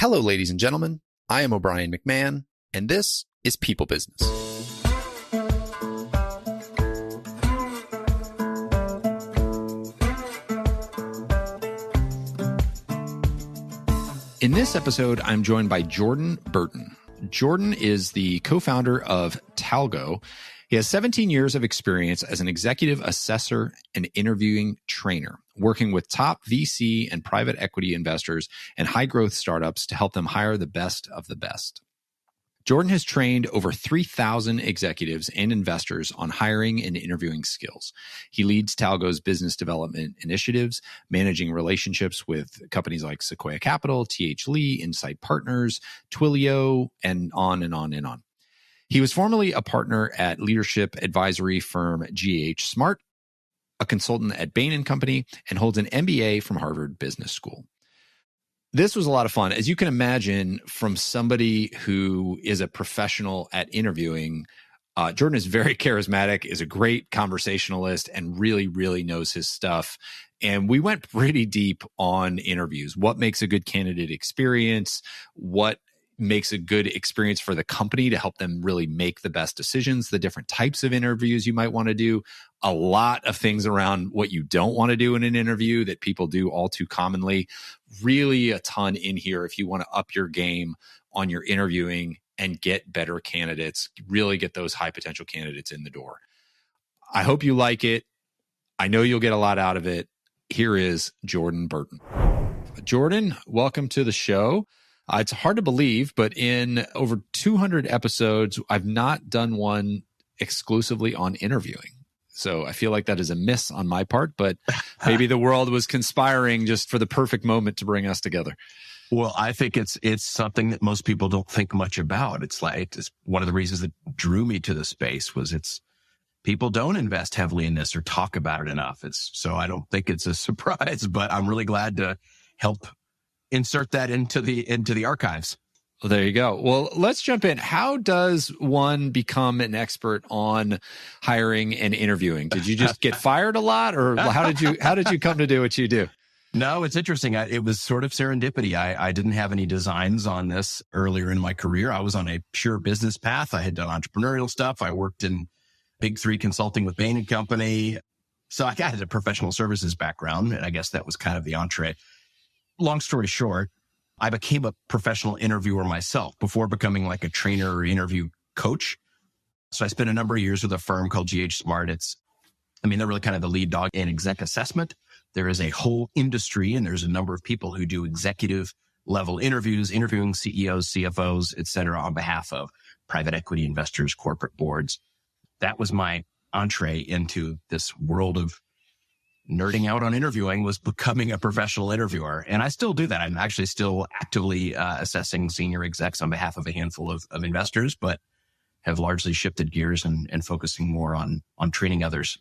Hello, ladies and gentlemen. I am O'Brien McMahon, and this is People Business. In this episode, I'm joined by Jordan Burton. Jordan is the co-founder of Talgo. He has 17 years of experience as an executive assessor and interviewing trainer, working with top VC and private equity investors and high-growth startups to help them hire the best of the best. Jordan has trained over 3,000 executives and investors on hiring and interviewing skills. He leads Talgo's business development initiatives, managing relationships with companies like Sequoia Capital, TH Lee, Insight Partners, Twilio, and on and on and on. He was formerly a partner at leadership advisory firm ghSMART, a consultant at Bain Company, and holds an MBA from Harvard Business School. This was a lot of fun. As you can imagine, from somebody who is a professional at interviewing, Jordan is very charismatic, is a great conversationalist, and really, really knows his stuff. And we went pretty deep on interviews. What makes a good candidate experience? What makes a good experience for the company to help them really make the best decisions, the different types of interviews you might want to do, a lot of things around what you don't want to do in an interview that people do all too commonly. Really a ton in here if you want to up your game on your interviewing and get better candidates, really get those high potential candidates in the door. I hope you like it. I know you'll get a lot out of it. Here is Jordan Burton. Jordan, welcome to the show. It's hard to believe, but in over 200 episodes, I've not done one exclusively on interviewing. So I feel like that is a miss on my part, but maybe the world was conspiring just for the perfect moment to bring us together. Well, I think it's something that most people don't think much about. It's one of the reasons that drew me to the space was people don't invest heavily in this or talk about it enough. So I don't think it's a surprise, but I'm really glad to help insert that into the archives. Well, there you go. Well, let's jump in. How does one become an expert on hiring and interviewing? Did you just get fired a lot, or how did you come to do what you do? No, it's interesting. It was sort of serendipity. I didn't have any designs on this earlier in my career. I was on a pure business path. I had done entrepreneurial stuff. I worked in Big Three consulting with Bain Company. So I had a professional services background, and I guess that was kind of the entree. Long story short, I became a professional interviewer myself before becoming like a trainer or interview coach. So I spent a number of years with a firm called ghSMART. They're really kind of the lead dog in exec assessment. There is a whole industry, and there's a number of people who do executive level interviews, interviewing CEOs, CFOs, et cetera, on behalf of private equity investors, corporate boards. That was my entree into this world of nerding out on interviewing, was becoming a professional interviewer. And I still do that. I'm actually still actively assessing senior execs on behalf of a handful of investors, but have largely shifted gears and focusing more on training others.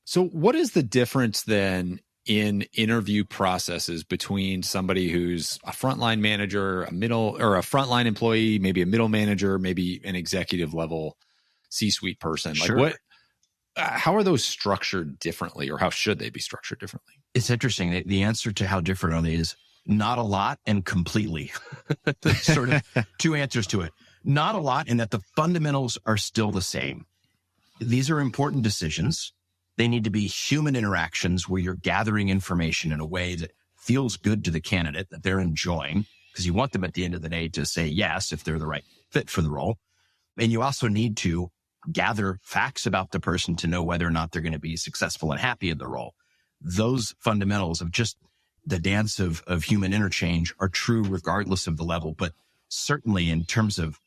So what is the difference then in interview processes between somebody who's a frontline manager, a middle or a frontline employee, maybe a middle manager, maybe an executive level C-suite person? Sure. Like how are those structured differently, or how should they be structured differently? It's interesting. The answer to how different are they is not a lot and completely. Sort of two answers to it. Not a lot in that the fundamentals are still the same. These are important decisions. They need to be human interactions where you're gathering information in a way that feels good to the candidate, that they're enjoying, because you want them at the end of the day to say yes if they're the right fit for the role. And you also need to gather facts about the person to know whether or not they're going to be successful and happy in the role. Those fundamentals of just the dance of human interchange are true regardless of the level, but certainly in terms of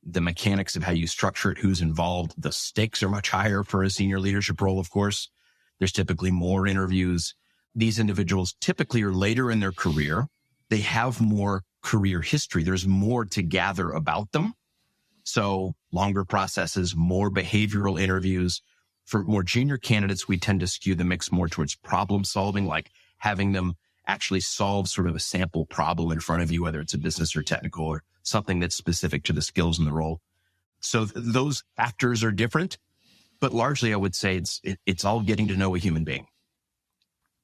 the mechanics of how you structure it, who's involved, the stakes are much higher for a senior leadership role, of course. There's typically more interviews. These individuals typically are later in their career. They have more career history. There's more to gather about them. So longer processes, more behavioral interviews. For more junior candidates, we tend to skew the mix more towards problem solving, like having them actually solve sort of a sample problem in front of you, whether it's a business or technical or something that's specific to the skills in the role. So those factors are different, but largely I would say it's all getting to know a human being.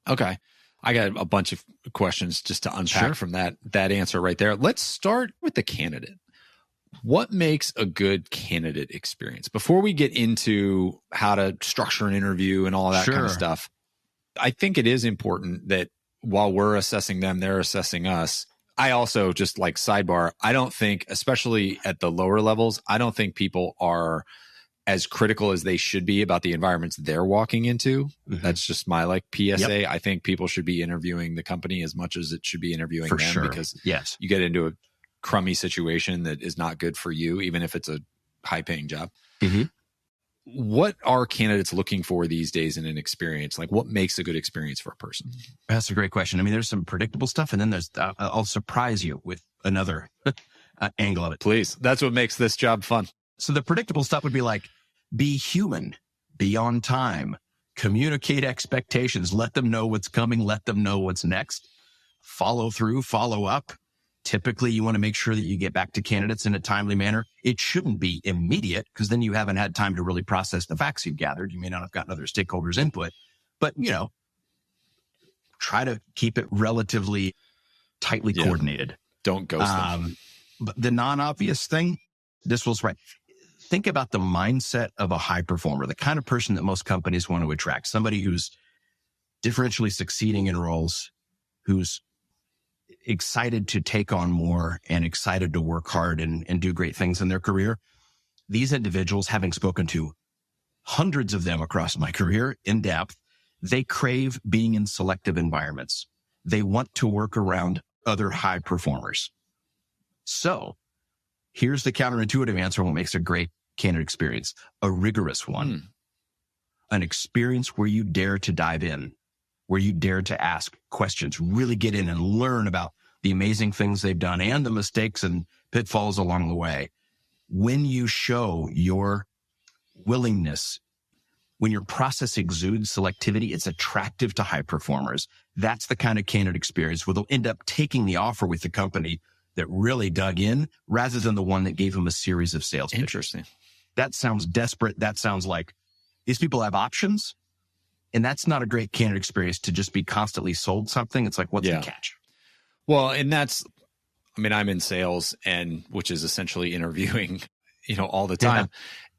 Okay. I got a bunch of questions just to unpack from that answer right there. Let's start with the candidate. What makes a good candidate experience? Before we get into how to structure an interview and all that kind of stuff, I think it is important that while we're assessing them, they're assessing us. I also, just like sidebar, I don't think, especially at the lower levels, I don't think people are as critical as they should be about the environments they're walking into. Mm-hmm. That's just my PSA. Yep. I think people should be interviewing the company as much as it should be interviewing them, because you get into a crummy situation that is not good for you, even if it's a high paying job. Mm-hmm. What are candidates looking for these days in an experience? What makes a good experience for a person? That's a great question. I mean, there's some predictable stuff, and then there's, I'll surprise you with another angle of it. Please. That's what makes this job fun. So the predictable stuff would be be human, be on time, communicate expectations, let them know what's coming, let them know what's next, follow through, follow up. Typically, you want to make sure that you get back to candidates in a timely manner. It shouldn't be immediate, because then you haven't had time to really process the facts you've gathered. You may not have gotten other stakeholders' input, but, try to keep it relatively tightly coordinated. Don't ghost them. But the non-obvious thing, this was right. Think about the mindset of a high performer, the kind of person that most companies want to attract, somebody who's differentially succeeding in roles, who's excited to take on more and excited to work hard and do great things in their career. These individuals, having spoken to hundreds of them across my career in depth, they crave being in selective environments. They want to work around other high performers. So here's the counterintuitive answer on what makes a great candidate experience: a rigorous one, an experience where you dare to dive in, where you dare to ask questions, really get in and learn about the amazing things they've done and the mistakes and pitfalls along the way. When you show your willingness, when your process exudes selectivity, it's attractive to high performers. That's the kind of candidate experience where they'll end up taking the offer with the company that really dug in, rather than the one that gave them a series of sales pitches. Interesting. That sounds desperate. That sounds like these people have options. And that's not a great candidate experience, to just be constantly sold something. It's what's the catch? Well, and I'm in sales, and which is essentially interviewing, all the time.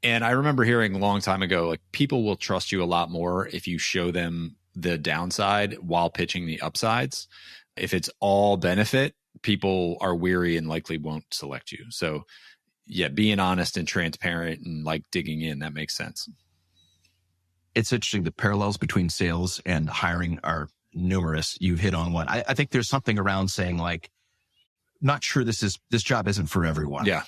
Yeah. And I remember hearing a long time ago, people will trust you a lot more if you show them the downside while pitching the upsides. If it's all benefit, people are weary and likely won't select you. So being honest and transparent and digging in, that makes sense. It's interesting. The parallels between sales and hiring are numerous. You've hit on one. I think there's something around saying not sure this job isn't for everyone. Yeah.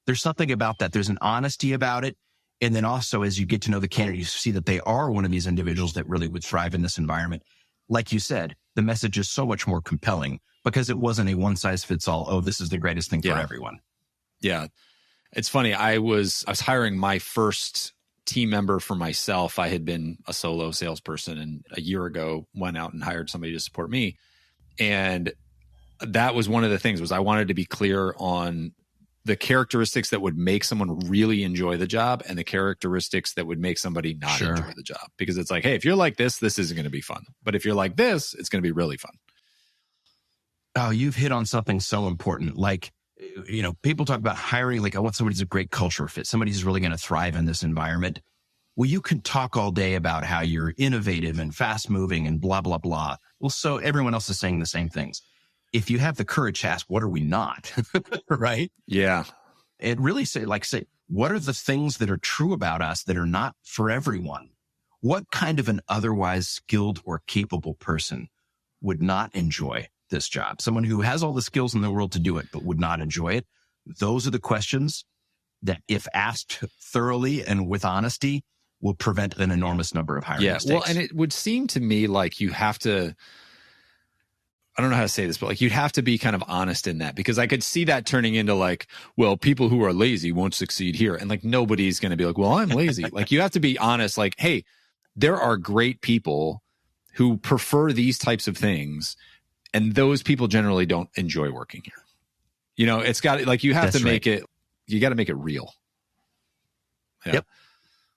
There's something about that. There's an honesty about it. And then also, as you get to know the candidate, you see that they are one of these individuals that really would thrive in this environment. Like you said, the message is so much more compelling, because it wasn't a one size fits all. Oh, this is the greatest thing for everyone. Yeah. It's funny. I was hiring my first team member for myself. I had been a solo salesperson, and a year ago went out and hired somebody to support me. And that was one of the things, was I wanted to be clear on the characteristics that would make someone really enjoy the job, and the characteristics that would make somebody not enjoy the job. Because it's hey, if you're like this isn't going to be fun. But if you're like this, it's going to be really fun. Oh, you've hit on something so important. People talk about hiring, I want somebody who's a great culture fit, somebody who's really going to thrive in this environment. Well, you can talk all day about how you're innovative and fast moving and blah, blah, blah. Well, so everyone else is saying the same things. If you have the courage to ask, what are we not? Right? Yeah. It really say, what are the things that are true about us that are not for everyone? What kind of an otherwise skilled or capable person would not enjoy this job? Someone who has all the skills in the world to do it, but would not enjoy it. Those are the questions that, if asked thoroughly and with honesty, will prevent an enormous number of hiring mistakes. Well, and it would seem to me you have to, I don't know how to say this, but you'd have to be kind of honest in that, because I could see that turning into people who are lazy won't succeed here. And nobody's going to be well, I'm lazy. You have to be honest. Hey, there are great people who prefer these types of things, and those people generally don't enjoy working here. It's got you have to make it, you got to make it real. Yeah. Yep.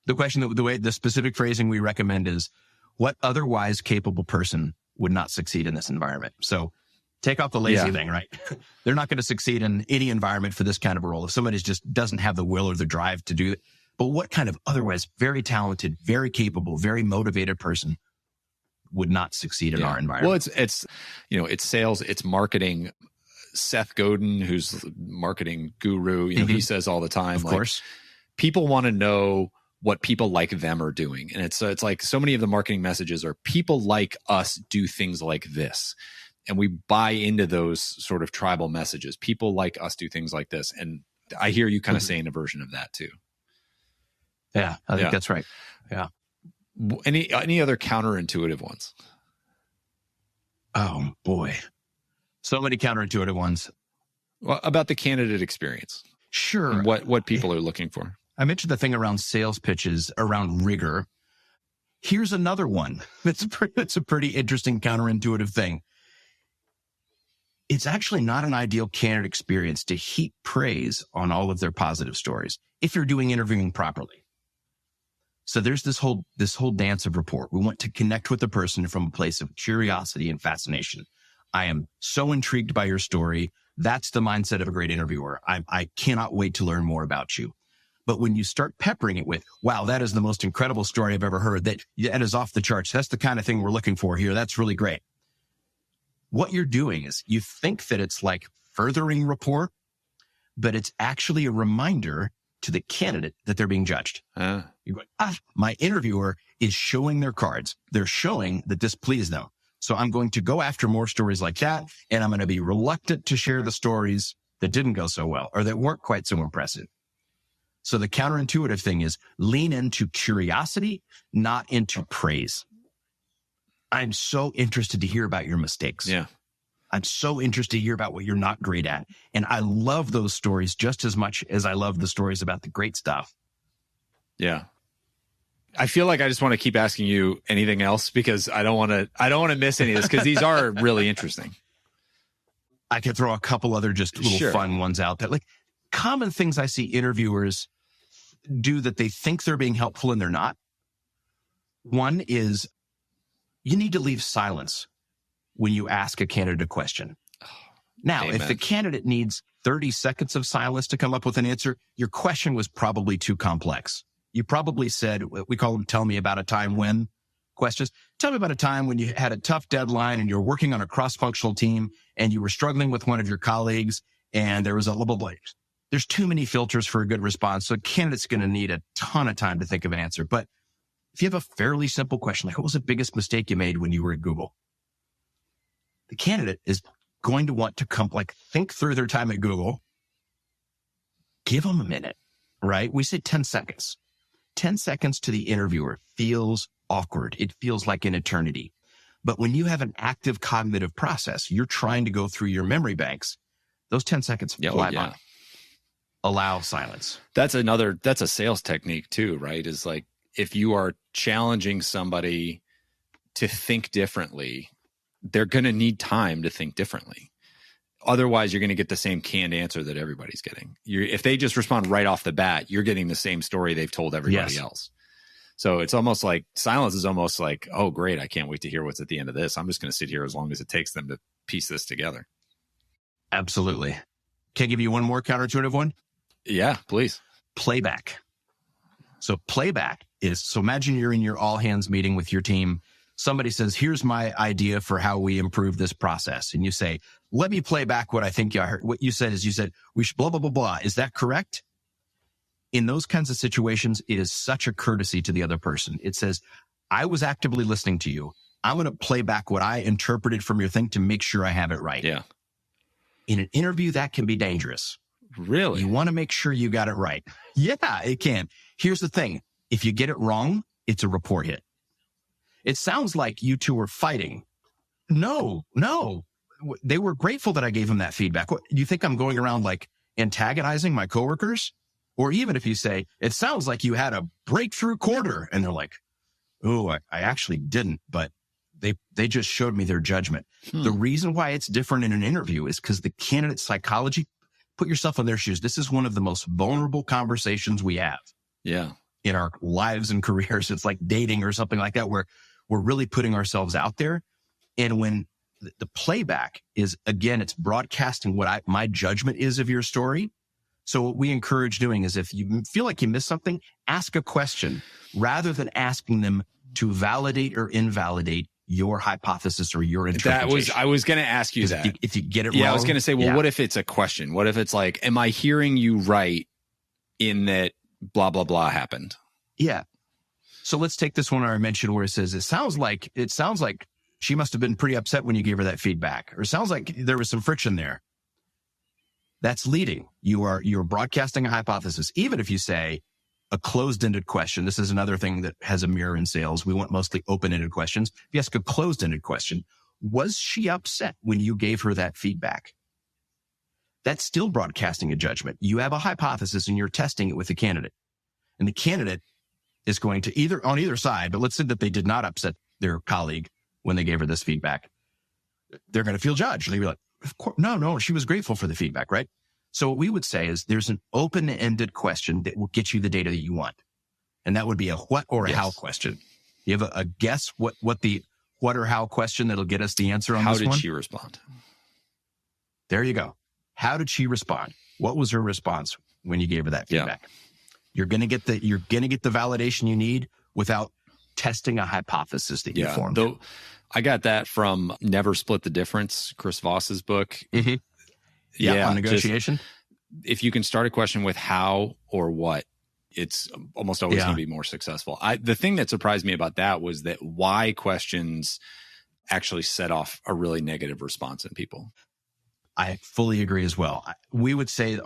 The question, the specific phrasing we recommend is, what otherwise capable person would not succeed in this environment. So take off the lazy thing, right? They're not going to succeed in any environment for this kind of a role. If somebody just doesn't have the will or the drive to do it, but what kind of otherwise very talented, very capable, very motivated person would not succeed in our environment? Well, it's sales, it's marketing. Seth Godin, who's marketing guru, he says all the time, of course, people want to know what people like them are doing. And it's like so many of the marketing messages are people like us do things like this. And we buy into those sort of tribal messages. People like us do things like this. And I hear you kind of saying a version of that too. Yeah, I think that's right. Yeah. Any other counterintuitive ones? Oh boy. So many counterintuitive ones. Well, about the candidate experience. Sure. And what people are looking for. I mentioned the thing around sales pitches, around rigor. Here's another one. It's a pretty interesting counterintuitive thing. It's actually not an ideal candidate experience to heap praise on all of their positive stories if you're doing interviewing properly. So there's this whole dance of rapport. We want to connect with the person from a place of curiosity and fascination. I am so intrigued by your story. That's the mindset of a great interviewer. I cannot wait to learn more about you. But when you start peppering it with, wow, that is the most incredible story I've ever heard. That is off the charts. That's the kind of thing we're looking for here. That's really great. What you're doing is you think that it's like furthering rapport, but it's actually a reminder to the candidate that they're being judged. You're going, my interviewer is showing their cards. They're showing that this pleased them. So I'm going to go after more stories like that, and I'm going to be reluctant to share the stories that didn't go so well or that weren't quite so impressive. So the counterintuitive thing is lean into curiosity, not into praise. I'm so interested to hear about your mistakes. Yeah. I'm so interested to hear about what you're not great at. And I love those stories just as much as I love the stories about the great stuff. Yeah. I feel like I just want to keep asking you anything else because I don't want to miss any of this because these are really interesting. I could throw a couple other just little fun ones out there. Like common things I see interviewers do that they think they're being helpful and they're not. One is you need to leave silence when you ask a candidate a question. Now, if the candidate needs 30 seconds of silence to come up with an answer, your question was probably too complex. You probably said, we call them tell me about a time when questions. Tell me about a time when you had a tough deadline and you're working on a cross-functional team and you were struggling with one of your colleagues and there was a little bit. There's too many filters for a good response. So a candidate's going to need a ton of time to think of an answer. But if you have a fairly simple question, like what was the biggest mistake you made when you were at Google? The candidate is going to want to think through their time at Google. Give them a minute, right? We say 10 seconds. 10 seconds to the interviewer feels awkward. It feels like an eternity. But when you have an active cognitive process, you're trying to go through your memory banks. Those 10 seconds fly by. Allow silence. That's a sales technique too, right? Is like if you are challenging somebody to think differently, they're going to need time to think differently. Otherwise, you're going to get the same canned answer that everybody's getting. If they just respond right off the bat, you're getting the same story they've told everybody else. So it's almost like silence is almost like, oh, great, I can't wait to hear what's at the end of this. I'm just going to sit here as long as it takes them to piece this together. Absolutely. Can I give you one more counterintuitive one? Yeah, please. Playback. So playback is, so imagine you're in your all hands meeting with your team. Somebody says, here's my idea for how we improve this process. And you say, let me play back what I think I heard. What you said is we should blah, blah, blah, blah. Is that correct? In those kinds of situations, it is such a courtesy to the other person. It says, I was actively listening to you. I'm going to play back what I interpreted from your thing to make sure I have it right. Yeah. In an interview, that can be dangerous. Really? You want to make sure you got it right. Yeah, it can. Here's the thing. If you get it wrong, it's a rapport hit. It sounds like you two were fighting. No. They were grateful that I gave them that feedback. What, do you think I'm going around like antagonizing my coworkers? Or even if you say, it sounds like you had a breakthrough quarter. And they're like, oh, I actually didn't, but they just showed me their judgment. The reason why it's different in an interview is because the candidate's psychology, put yourself in their shoes. This is one of the most vulnerable conversations we have. Yeah. In our lives and careers. It's like dating or something like that, where we're really putting ourselves out there. And when the playback is, again, it's broadcasting what my judgment is of your story. So what we encourage doing is if you feel like you missed something, ask a question rather than asking them to validate or invalidate your hypothesis or your interpretation. I was going to ask you that. If you get it wrong. Yeah, I was going to say, well, what if it's a question? What if it's like, am I hearing you right in that blah, blah, blah happened? Yeah. So let's take this one I mentioned where it says, it sounds like she must have been pretty upset when you gave her that feedback, or it sounds like there was some friction there. That's leading. You're broadcasting a hypothesis. Even if you say a closed-ended question, this is another thing that has a mirror in sales. We want mostly open-ended questions. If you ask a closed-ended question, was she upset when you gave her that feedback? That's still broadcasting a judgment. You have a hypothesis and you're testing it with the candidate. And the candidate is going to on either side, but let's say that they did not upset their colleague when they gave her this feedback. They're going to feel judged. They'll be like, of course, no, she was grateful for the feedback, right? So what we would say is there's an open-ended question that will get you the data that you want. And that would be a what or a how question. You have a guess what or how question that'll get us the answer on this one? How did she respond? There you go. How did she respond? What was her response when you gave her that feedback? Yeah. You're going to get the validation you need without testing a hypothesis that you formed. Though I got that from Never Split the Difference, Chris Voss's book. Mm-hmm. Yeah, on negotiation. If you can start a question with how or what, it's almost always going to be more successful. The thing that surprised me about that was that why questions actually set off a really negative response in people. I fully agree as well. We would say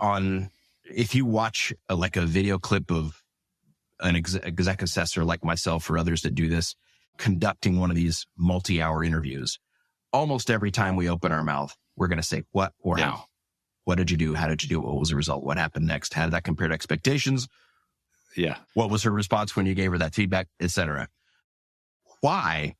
if you watch a video clip of an exec assessor like myself or others that do this, conducting one of these multi-hour interviews, almost every time we open our mouth, we're going to say what or how. What did you do? How did you do it? What was the result? What happened next? How did that compare to expectations? Yeah. What was her response when you gave her that feedback, et cetera? Why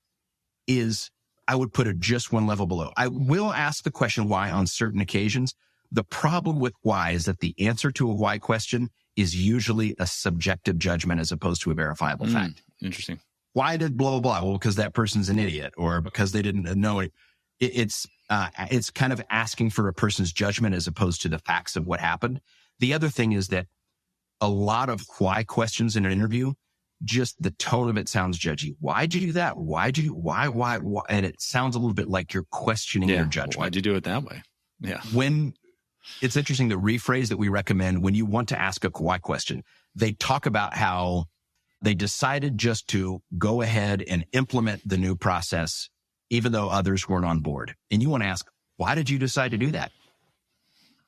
is, I would put it just one level below. I will ask the question why on certain occasions. The problem with why is that the answer to a why question is usually a subjective judgment as opposed to a verifiable fact. Interesting. Why did blah, blah, blah? Well, because that person's an idiot or because they didn't know it. It's kind of asking for a person's judgment as opposed to the facts of what happened. The other thing is that a lot of why questions in an interview, just the tone of it sounds judgy. Why'd you do that? Why? And it sounds a little bit like you're questioning your judgment. Why'd you do it that way? Yeah. When it's interesting, the rephrase that we recommend when you want to ask a why question, they talk about how they decided just to go ahead and implement the new process, even though others weren't on board. And you want to ask, why did you decide to do that?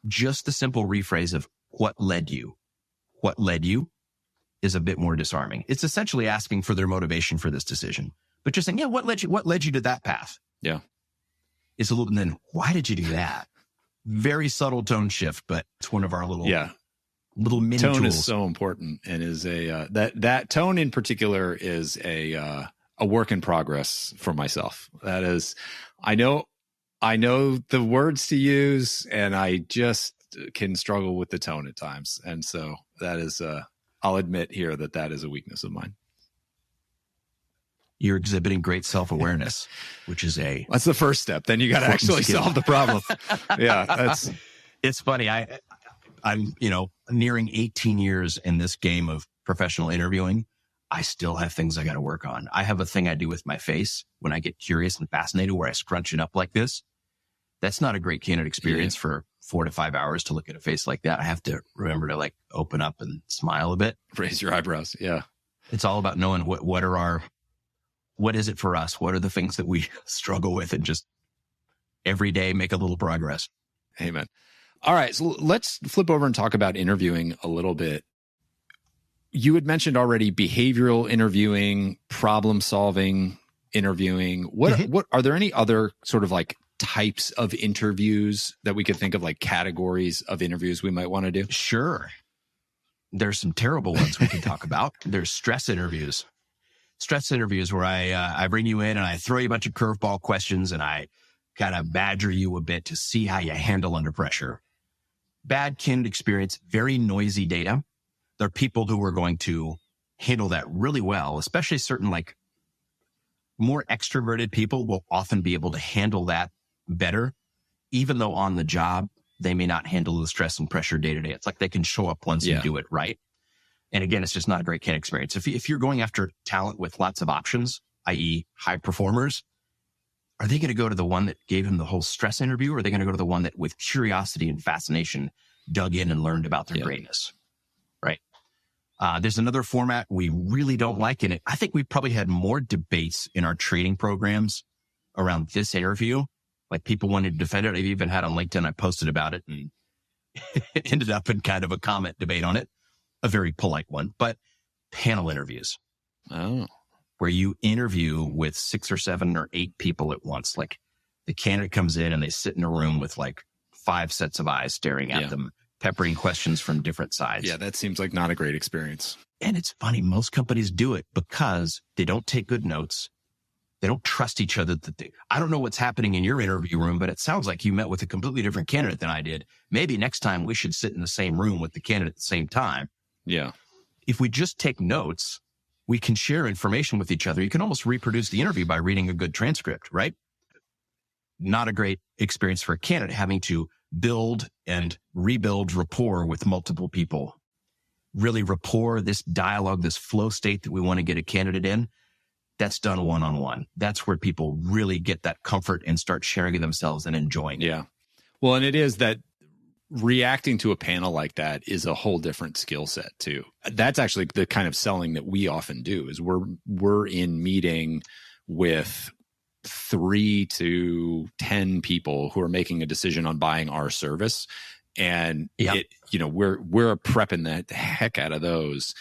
Just the simple rephrase of what led you. What led you is a bit more disarming. It's essentially asking for their motivation for this decision. But just saying, what led you to that path? Yeah. It's a little, and then why did you do that? Very subtle tone shift, but it's one of our little mini tone tools. Is so important and is that tone in particular is a work in progress for myself. That is, I know the words to use and I just can struggle with the tone at times. And so that is, I'll admit here that is a weakness of mine. You're exhibiting great self-awareness, which is that's the first step. Then you got to actually solve the problem. Yeah. It's funny. I'm, nearing 18 years in this game of professional interviewing. I still have things I got to work on. I have a thing I do with my face when I get curious and fascinated where I scrunch it up like this. That's not a great candidate experience for 4 to 5 hours to look at a face like that. I have to remember to open up and smile a bit. Raise your eyebrows. Yeah. It's all about knowing what is it for us? What are the things that we struggle with and just every day make a little progress? Amen. All right. So let's flip over and talk about interviewing a little bit. You had mentioned already behavioral interviewing, problem solving interviewing. What are there any other sort of types of interviews that we could think of, categories of interviews we might want to do? Sure. There's some terrible ones we can talk about. There's stress interviews. Stress interviews where I bring you in and I throw you a bunch of curveball questions and I kind of badger you a bit to see how you handle under pressure. Bad candidate experience, very noisy data. There are people who are going to handle that really well, especially certain more extroverted people will often be able to handle that better, even though on the job, they may not handle the stress and pressure day to day. It's like they can show up once and do it right. And again, it's just not a great candidate experience. If you're going after talent with lots of options, i.e. high performers, are they going to go to the one that gave him the whole stress interview, or are they going to go to the one that with curiosity and fascination dug in and learned about their greatness? Right. There's another format we really don't like in it. I think we probably had more debates in our training programs around this interview. Like people wanted to defend it. I've even had on LinkedIn, I posted about it and it ended up in kind of a comment debate on it. A very polite one, but panel interviews. Oh. Where you interview with 6 or 7 or 8 people at once. Like the candidate comes in and they sit in a room with like 5 sets of eyes staring at them, peppering questions from different sides. Yeah, that seems like not a great experience. And it's funny, most companies do it because they don't take good notes. They don't trust each other. I don't know what's happening in your interview room, but it sounds like you met with a completely different candidate than I did. Maybe next time we should sit in the same room with the candidate at the same time. Yeah. If we just take notes, we can share information with each other. You can almost reproduce the interview by reading a good transcript, right? Not a great experience for a candidate having to build and rebuild rapport with multiple people. Really rapport, this dialogue, this flow state that we want to get a candidate in, that's done one-on-one. That's where people really get that comfort and start sharing themselves and enjoying it. Yeah. Well, and it is that reacting to a panel like that is a whole different skill set too. That's actually the kind of selling that we often do is we're in meeting with 3 to 10 people who are making a decision on buying our service. And we're prepping the heck out of those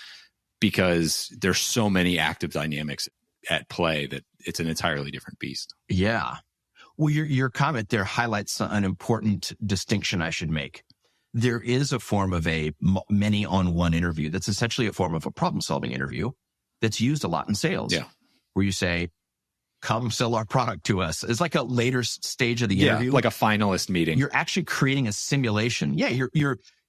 because there's so many active dynamics at play that it's an entirely different beast. Yeah. Well, your comment there highlights an important distinction I should make. There is a form of a many-on-one interview that's essentially a form of a problem-solving interview that's used a lot in sales. Yeah. Where you say, come sell our product to us. It's like a later stage of the interview. Like a finalist meeting. You're actually creating a simulation. Yeah,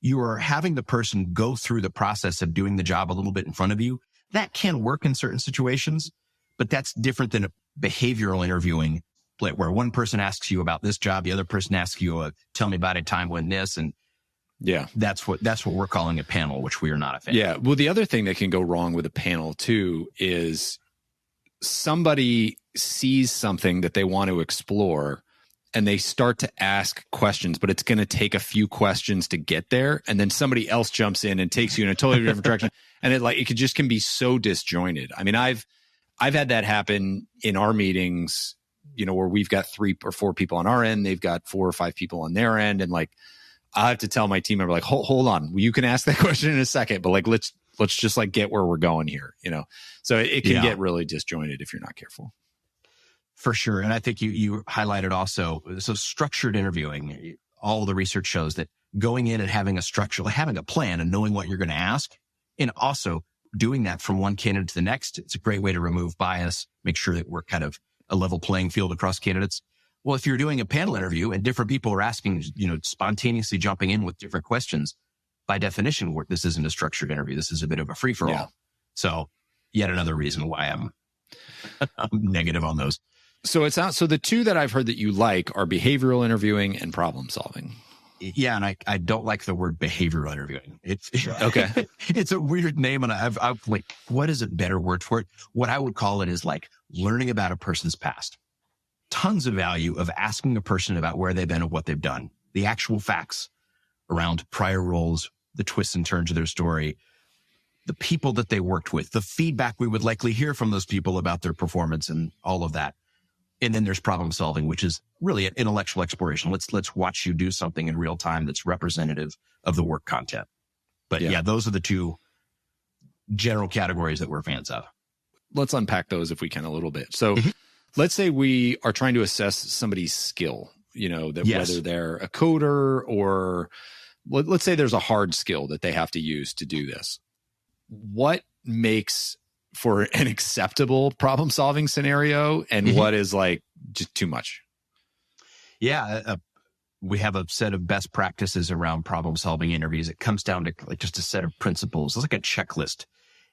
you are having the person go through the process of doing the job a little bit in front of you. That can work in certain situations, but that's different than behavioral interviewing, where one person asks you about this job, the other person asks you, tell me about a time when this, and that's what we're calling a panel, which we are not a fan. Yeah. Well, the other thing that can go wrong with a panel too is somebody sees something that they want to explore and they start to ask questions, but it's going to take a few questions to get there. And then somebody else jumps in and takes you in a totally different direction. And it can be so disjointed. I mean, I've had that happen in our meetings, where we've got 3 or 4 people on our end. They've got 4 or 5 people on their end. And I have to tell my team member, hold on, you can ask that question in a second, but let's just get where we're going here, So it can get really disjointed if you're not careful. For sure. And I think you highlighted also, so structured interviewing, all the research shows that going in and having a structure, having a plan and knowing what you're going to ask, and also doing that from one candidate to the next, it's a great way to remove bias, make sure that we're kind of a level playing field across candidates. Well, if you're doing a panel interview and different people are asking, spontaneously jumping in with different questions, by definition, this isn't a structured interview. This is a bit of a free for all. Yeah. So yet another reason why I'm negative on those. So so the 2 that I've heard that you like are behavioral interviewing and problem solving. Yeah. And I don't like the word behavioral interviewing. It's okay. It's a weird name. And I've what is a better word for it? What I would call it is learning about a person's past. Tons of value of asking a person about where they've been and what they've done, the actual facts around prior roles, the twists and turns of their story, the people that they worked with, the feedback we would likely hear from those people about their performance and all of that. And then there's problem solving, which is really an intellectual exploration. Let's watch you do something in real time that's representative of the work content. But yeah, those are the 2 general categories that we're fans of. Let's unpack those if we can a little bit. So let's say we are trying to assess somebody's skill, whether they're a coder or let's say there's a hard skill that they have to use to do this. What makes for an acceptable problem solving scenario and what is just too much? Yeah. We have a set of best practices around problem solving interviews. It comes down to just a set of principles. It's like a checklist.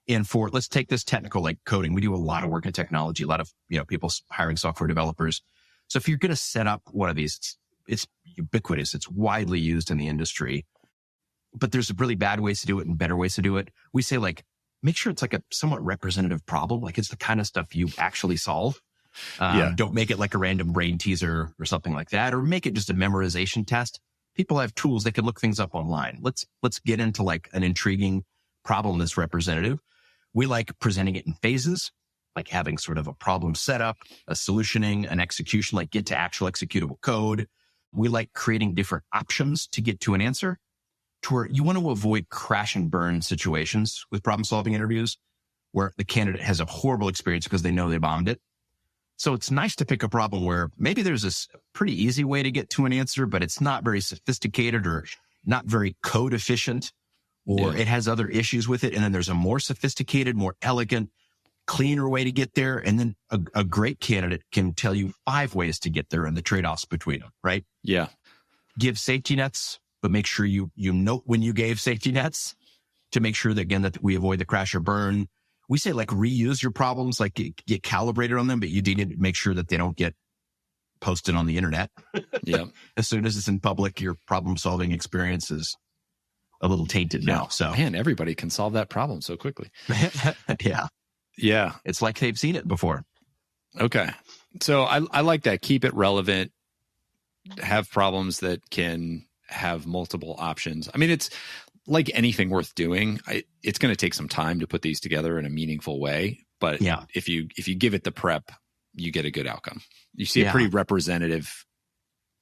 And for, let's take this technical, like coding. We do a lot of work in technology, a lot of, people hiring software developers. So if you're going to set up one of these, it's ubiquitous. It's widely used in the industry, but there's really bad ways to do it and better ways to do it. We say like, make sure it's like a somewhat representative problem. Like it's the kind of stuff you actually solve. Don't make it like a random brain teaser or something like that, or make it just a memorization test. People have tools. They can look things up online. Let's get into like an intriguing problem that's representative. We like presenting it in phases, like having sort of a problem setup, a solutioning, an execution, like get to actual executable code. We like creating different options to get to an answer, to where you want to avoid crash and burn situations with problem solving interviews where the candidate has a horrible experience because they know they bombed it. So it's nice to pick a problem where maybe there's this pretty easy way to get to an answer, but it's not very sophisticated or not very code efficient, or it has other issues with it. And then there's a more sophisticated, more elegant, cleaner way to get there. And then a great candidate can tell you 5 ways to get there and the trade-offs between them, right? Yeah. Give safety nets, but make sure you note when you gave safety nets to make sure that, again, that we avoid the crash or burn. We say like reuse your problems, like get calibrated on them, but you need to make sure that they don't get posted on the internet. Yeah. As soon as it's in public, your problem solving experience is a little tainted now. So man, everybody can solve that problem so quickly. Yeah. Yeah. It's like they've seen it before. Okay. So I like that. Keep it relevant, have problems that can have multiple options. I mean, it's like anything worth doing. It's going to take some time to put these together in a meaningful way. But if you give it the prep, you get a good outcome. You see a pretty representative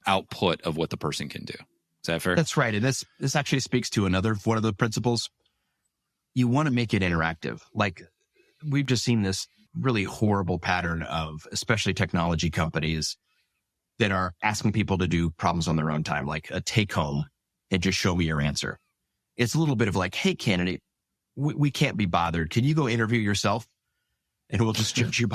output of what the person can do. Is that fair? That's right. And this actually speaks to one of the principles. You want to make it interactive. Like we've just seen this really horrible pattern of, especially technology companies that are asking people to do problems on their own time, like a take home and just show me your answer. It's a little bit of like, hey, candidate, we can't be bothered. Can you go interview yourself? And we'll just judge you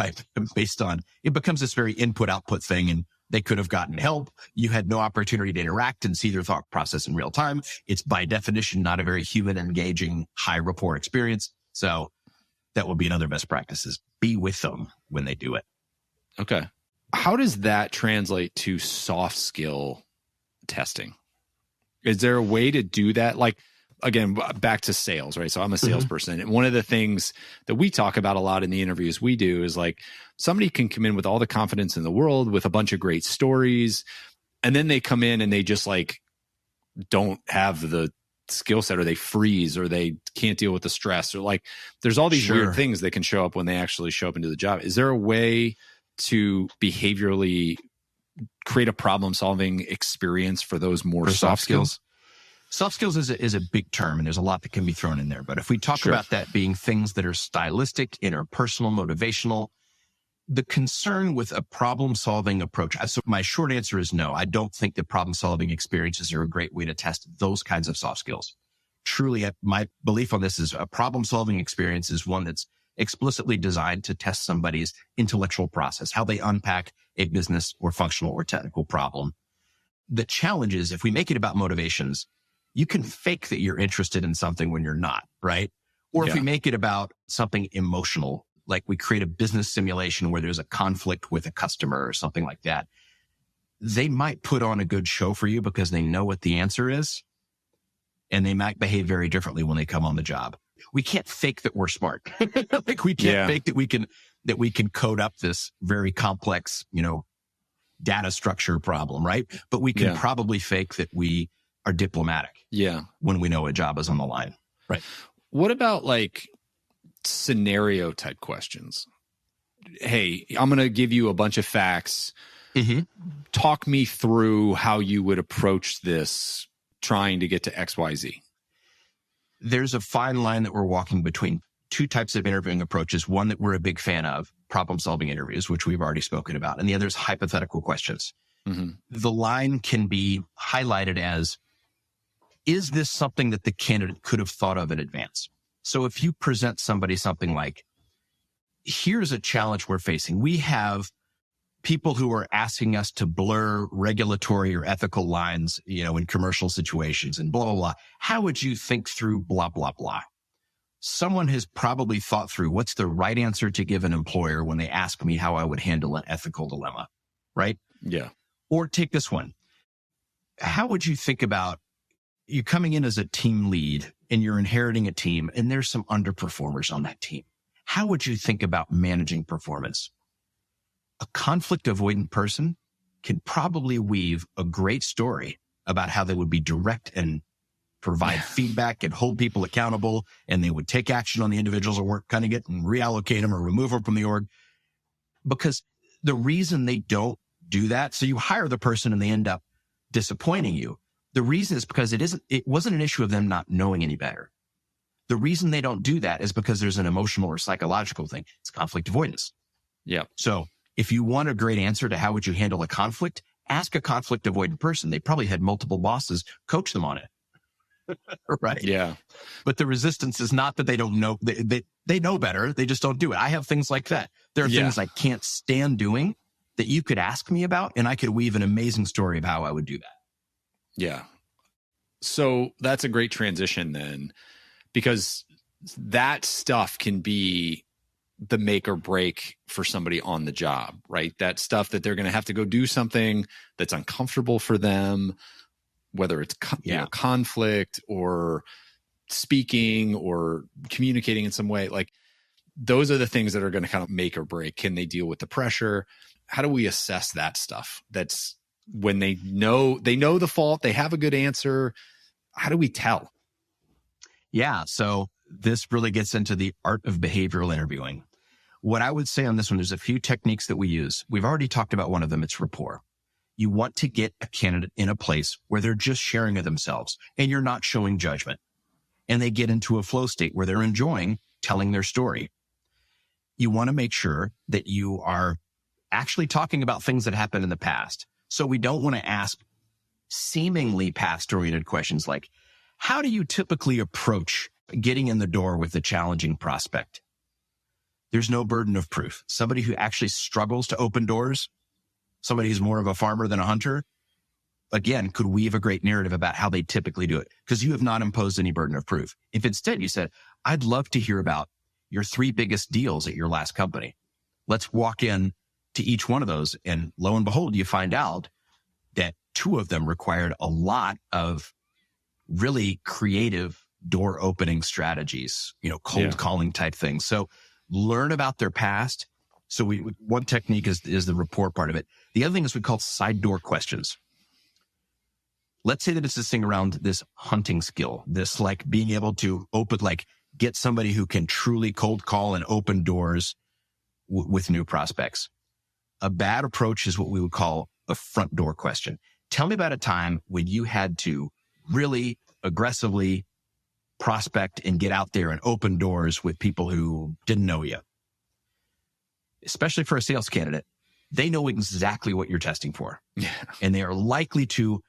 based on, it becomes this very input-output thing. And they could have gotten help. You had no opportunity to interact and see their thought process in real time. It's by definition not a very human, engaging, high rapport experience. So that will be another best practice is be with them when they do it. Okay. How does that translate to soft skill testing? Is there a way to do that? Like, again, back to sales, right? So I'm a salesperson. And one of the things that we talk about a lot in the interviews we do is like somebody can come in with all the confidence in the world with a bunch of great stories. And then they come in and they just like don't have the skill set, or they freeze, or they can't deal with the stress, or like there's all these weird things that can show up when they actually show up into the job. Is there a way to behaviorally create a problem solving experience for those more soft skills? Soft skills is a big term, and there's a lot that can be thrown in there. But if we talk about that being things that are stylistic, interpersonal, motivational, the concern with a problem-solving approach. So my short answer is no. I don't think that problem-solving experiences are a great way to test those kinds of soft skills. Truly, my belief on this is a problem-solving experience is one that's explicitly designed to test somebody's intellectual process, how they unpack a business or functional or technical problem. The challenge is if we make it about motivations, you can fake that you're interested in something when you're not, right? Or if we make it about something emotional, like we create a business simulation where there's a conflict with a customer or something like that, they might put on a good show for you because they know what the answer is, and they might behave very differently when they come on the job. We can't fake that we're smart. Like we can't fake that we can code up this very complex, data structure problem, right? But we can probably fake that we are diplomatic. Yeah. When we know a job is on the line. Right. What about like scenario type questions? Hey, I'm going to give you a bunch of facts. Talk me through how you would approach this trying to get to XYZ. There's a fine line that we're walking between two types of interviewing approaches. One that we're a big fan of, problem solving interviews, which we've already spoken about. And the other is hypothetical questions. The line can be highlighted as, is this something that the candidate could have thought of in advance? So if you present somebody something like, here's a challenge we're facing. We have people who are asking us to blur regulatory or ethical lines, in commercial situations and blah, blah, blah. How would you think through blah, blah, blah? someone has probably thought through what's the right answer to give an employer when they ask me how I would handle an ethical dilemma, right? Yeah. Or take this one. How would you think about you coming in as a team lead and you're inheriting a team and there's some underperformers on that team? How would you think about managing performance? A conflict avoidant person can probably weave a great story about how they would be direct and provide feedback and hold people accountable, and they would take action on the individuals that weren't cutting it and reallocate them or remove them from the org. Because the reason they don't do that, so you hire the person and they end up disappointing you. The reason is because it wasn't an issue of them not knowing any better. The reason they don't do that is because there's an emotional or psychological thing. It's conflict avoidance. Yeah. So if you want a great answer to how would you handle a conflict, ask a conflict avoidant person. They probably had multiple bosses coach them on it. Right. Yeah. But the resistance is not that they don't know. They know better. They just don't do it. I have things like that. There are things I can't stand doing that you could ask me about, and I could weave an amazing story of how I would do that. Yeah. So that's a great transition then, because that stuff can be the make or break for somebody on the job, right? That stuff that they're going to have to go do something that's uncomfortable for them, whether it's conflict or speaking or communicating in some way. Like, those are the things that are going to kind of make or break. Can they deal with the pressure? How do we assess that stuff? That's when they know the fault, they have a good answer. How do we tell? Yeah. So this really gets into the art of behavioral interviewing. What I would say on this one, there's a few techniques that we use. We've already talked about one of them. It's rapport. You want to get a candidate in a place where they're just sharing of themselves and you're not showing judgment. And they get into a flow state where they're enjoying telling their story. You want to make sure that you are actually talking about things that happened in the past. So we don't want to ask seemingly past-oriented questions like, how do you typically approach getting in the door with a challenging prospect? There's no burden of proof. Somebody who actually struggles to open doors, somebody who's more of a farmer than a hunter, again, could weave a great narrative about how they typically do it, because you have not imposed any burden of proof. If instead you said, I'd love to hear about your 3 biggest deals at your last company. Let's walk in to each one of those. And lo and behold, you find out that 2 of them required a lot of really creative door opening strategies, cold calling type things. So learn about their past. So one technique is the rapport part of it. The other thing is we call side door questions. Let's say that it's this thing around this hunting skill, this like being able to get somebody who can truly cold call and open doors with new prospects. A bad approach is what we would call a front door question. Tell me about a time when you had to really aggressively prospect and get out there and open doors with people who didn't know you. Especially for a sales candidate, they know exactly what you're testing for. Yeah. And they are likely to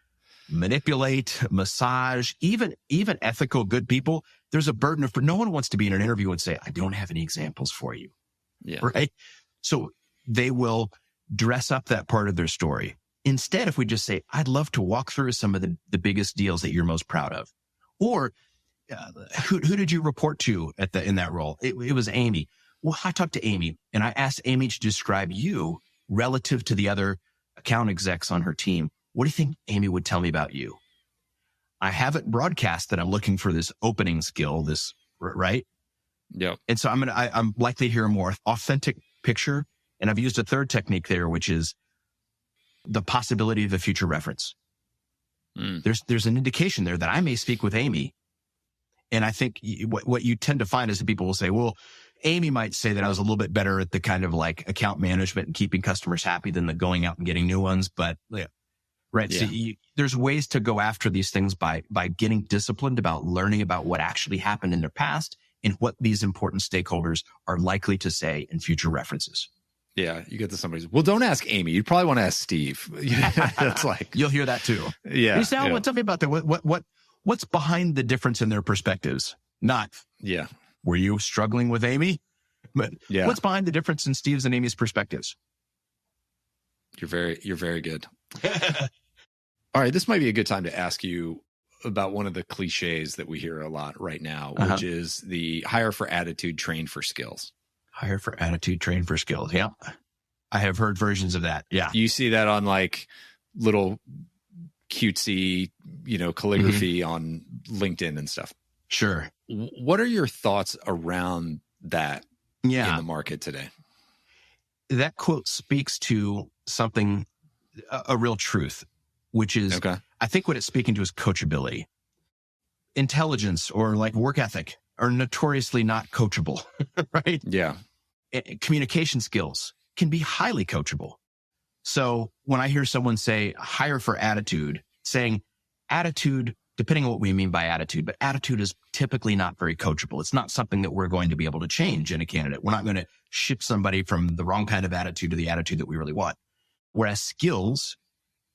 manipulate, massage, even ethical, good people. There's a burden of, no one wants to be in an interview and say, I don't have any examples for you. Yeah. Right. So they will dress up that part of their story. Instead, if we just say, I'd love to walk through some of the biggest deals that you're most proud of. Or who did you report to in that role? It was Amy. Well, I talked to Amy and I asked Amy to describe you relative to the other account execs on her team. What do you think Amy would tell me about you? I haven't broadcast that I'm looking for this opening skill, right? Yeah. And so I'm likely to hear a more authentic picture. And I've used a third technique there, which is the possibility of a future reference. There's an indication there that I may speak with Amy. And I think what you tend to find is that people will say, well, Amy might say that I was a little bit better at the kind of like account management and keeping customers happy than the going out and getting new ones. But right. Yeah. So there's ways to go after these things by getting disciplined about learning about what actually happened in their past and what these important stakeholders are likely to say in future references. Yeah, you get to somebody's, well, don't ask Amy. You'd probably want to ask Steve. That's like, you'll hear that too. Yeah. You say, tell me about that. What's behind the difference in their perspectives? Not, were you struggling with Amy? But what's behind the difference in Steve's and Amy's perspectives? You're very good. All right. This might be a good time to ask you about one of the cliches that we hear a lot right now, Uh-huh. which is the hire for attitude, train for skills. Hire for attitude, train for skills. Yeah. I have heard versions of that. Yeah. You see that on like little cutesy, calligraphy on LinkedIn and stuff. Sure. What are your thoughts around that in the market today? That quote speaks to something, a real truth, which is, I think what it's speaking to is coachability. Intelligence or like work ethic are notoriously not coachable, right? Yeah. Communication skills can be highly coachable. So when I hear someone say hire for attitude, saying attitude, depending on what we mean by attitude, but attitude is typically not very coachable. It's not something that we're going to be able to change in a candidate. We're not going to shift somebody from the wrong kind of attitude to the attitude that we really want. Whereas skills,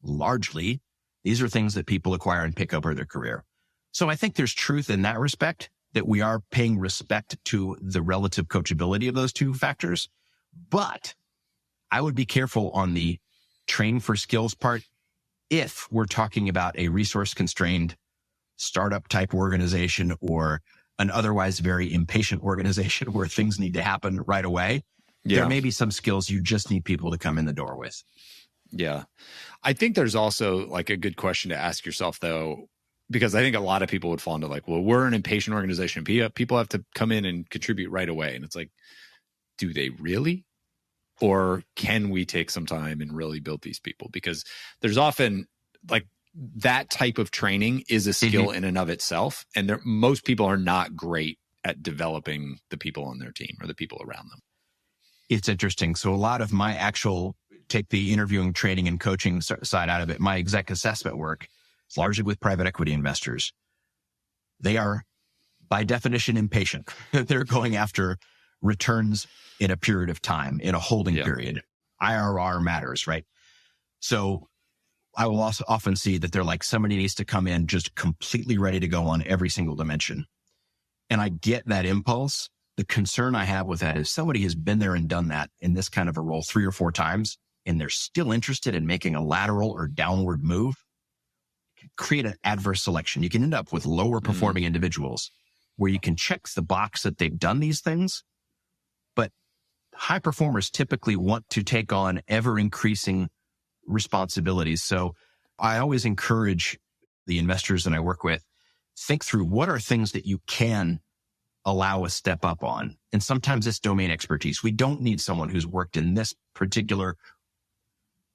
largely, these are things that people acquire and pick up over their career. So I think there's truth in that respect, that we are paying respect to the relative coachability of those two factors. But I would be careful on the train for skills part if we're talking about a resource-constrained startup type organization or an otherwise very impatient organization where things need to happen right away. Yeah. There may be some skills you just need people to come in the door with. Yeah. I think there's also like a good question to ask yourself though, because I think a lot of people would fall into like, well, we're an impatient organization. People have to come in and contribute right away. And it's like, do they really? Or can we take some time and really build these people? Because there's often like that type of training is a skill in and of itself. And most people are not great at developing the people on their team or the people around them. It's interesting. So a lot of my take the interviewing, training, and coaching side out of it, my exec assessment work is largely with private equity investors. They are, by definition, impatient. They're going after returns in a period of time, in a holding period. IRR matters, right? So I will also often see that they're like, somebody needs to come in just completely ready to go on every single dimension. And I get that impulse. The concern I have with that is somebody has been there and done that in this kind of a role 3 or 4 times, and they're still interested in making a lateral or downward move. Create an adverse selection. You can end up with lower performing individuals where you can check the box that they've done these things. But high performers typically want to take on ever increasing responsibilities. So I always encourage the investors that I work with, think through what are things that you can allow a step up on. And sometimes it's domain expertise. We don't need someone who's worked in this particular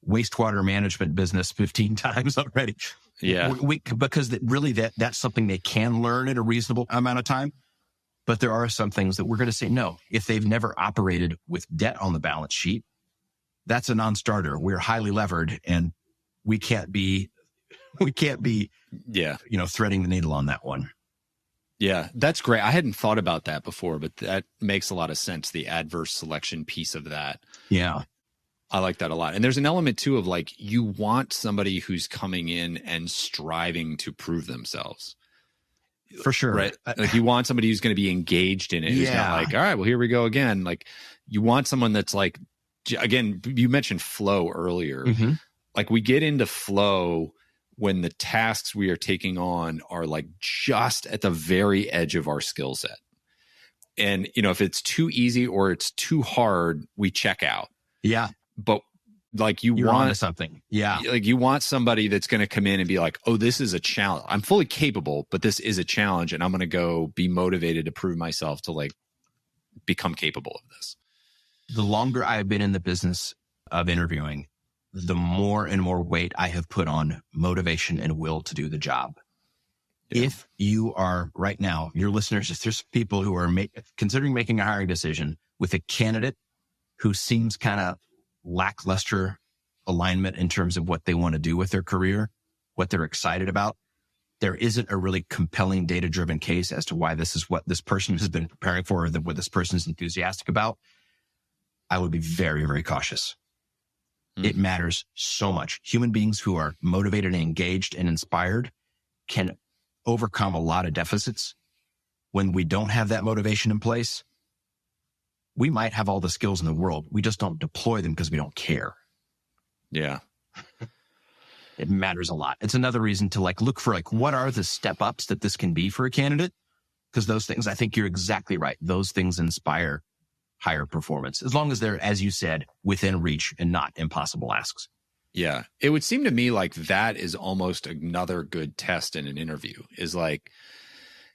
wastewater management business 15 times already. Yeah. Because that's something they can learn in a reasonable amount of time. But there are some things that we're going to say, no, if they've never operated with debt on the balance sheet, that's a non-starter. We're highly levered and we can't be, threading the needle on that one. Yeah, that's great. I hadn't thought about that before, but that makes a lot of sense. The adverse selection piece of that. Yeah. I like that a lot. And there's an element too of like, you want somebody who's coming in and striving to prove themselves. For sure. Right. Like you want somebody who's going to be engaged in it. Who's not like, all right, well, here we go again. Like you want someone that's like, again, you mentioned flow earlier. Like we get into flow when the tasks we are taking on are like just at the very edge of our skill set. And, if it's too easy or it's too hard, we check out. Yeah. But like You're onto something. Yeah. Like you want somebody that's going to come in and be like, oh, this is a challenge. I'm fully capable, but this is a challenge. And I'm going to go be motivated to prove myself to like become capable of this. The longer I've been in the business of interviewing, the more and more weight I have put on motivation and will to do the job. Yeah. If you are right now, your listeners, if there's people who are considering making a hiring decision with a candidate who seems kind of lackluster alignment in terms of what they want to do with their career, what they're excited about, there isn't a really compelling data-driven case as to why this is what this person has been preparing for or what this person is enthusiastic about, I would be very, very cautious. It matters so much. Human beings who are motivated and engaged and inspired can overcome a lot of deficits. When we don't have that motivation in place, we might have all the skills in the world. We just don't deploy them because we don't care. Yeah. It matters a lot. It's another reason to look for what are the step ups that this can be for a candidate? Because those things, I think you're exactly right. Those things inspire higher performance, as long as they're, as you said, within reach and not impossible asks. Yeah. It would seem to me like that is almost another good test in an interview, is like,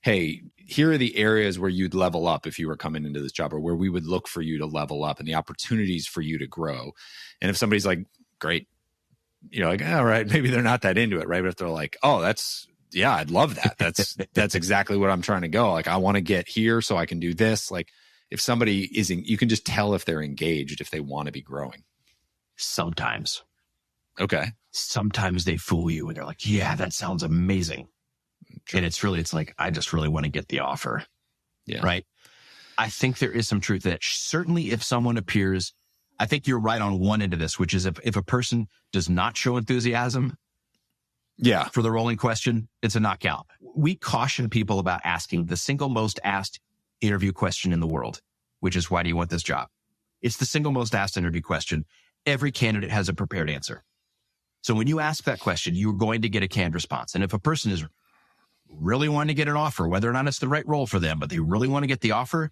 hey, here are the areas where you'd level up if you were coming into this job, or where we would look for you to level up and the opportunities for you to grow. And if somebody's like, great, you're like, all right, maybe they're not that into it, right? But if they're like, oh, yeah, I'd love that. That's exactly what I'm trying to go. Like, I want to get here so I can do this. Like, if somebody isn't, you can just tell if they're engaged, if they want to be growing. Sometimes. Okay. Sometimes they fool you and they're like, yeah, that sounds amazing. True. And it's like, I just really want to get the offer. Yeah. Right. I think there is some truth that certainly if someone appears, I think you're right on one end of this, which is if a person does not show enthusiasm for the rolling question, it's a knockout. We caution people about asking the single most asked interview question in the world, which is, why do you want this job? It's the single most asked interview question. Every candidate has a prepared answer. So when you ask that question, you're going to get a canned response. And if a person is really wanting to get an offer, whether or not it's the right role for them, but they really want to get the offer,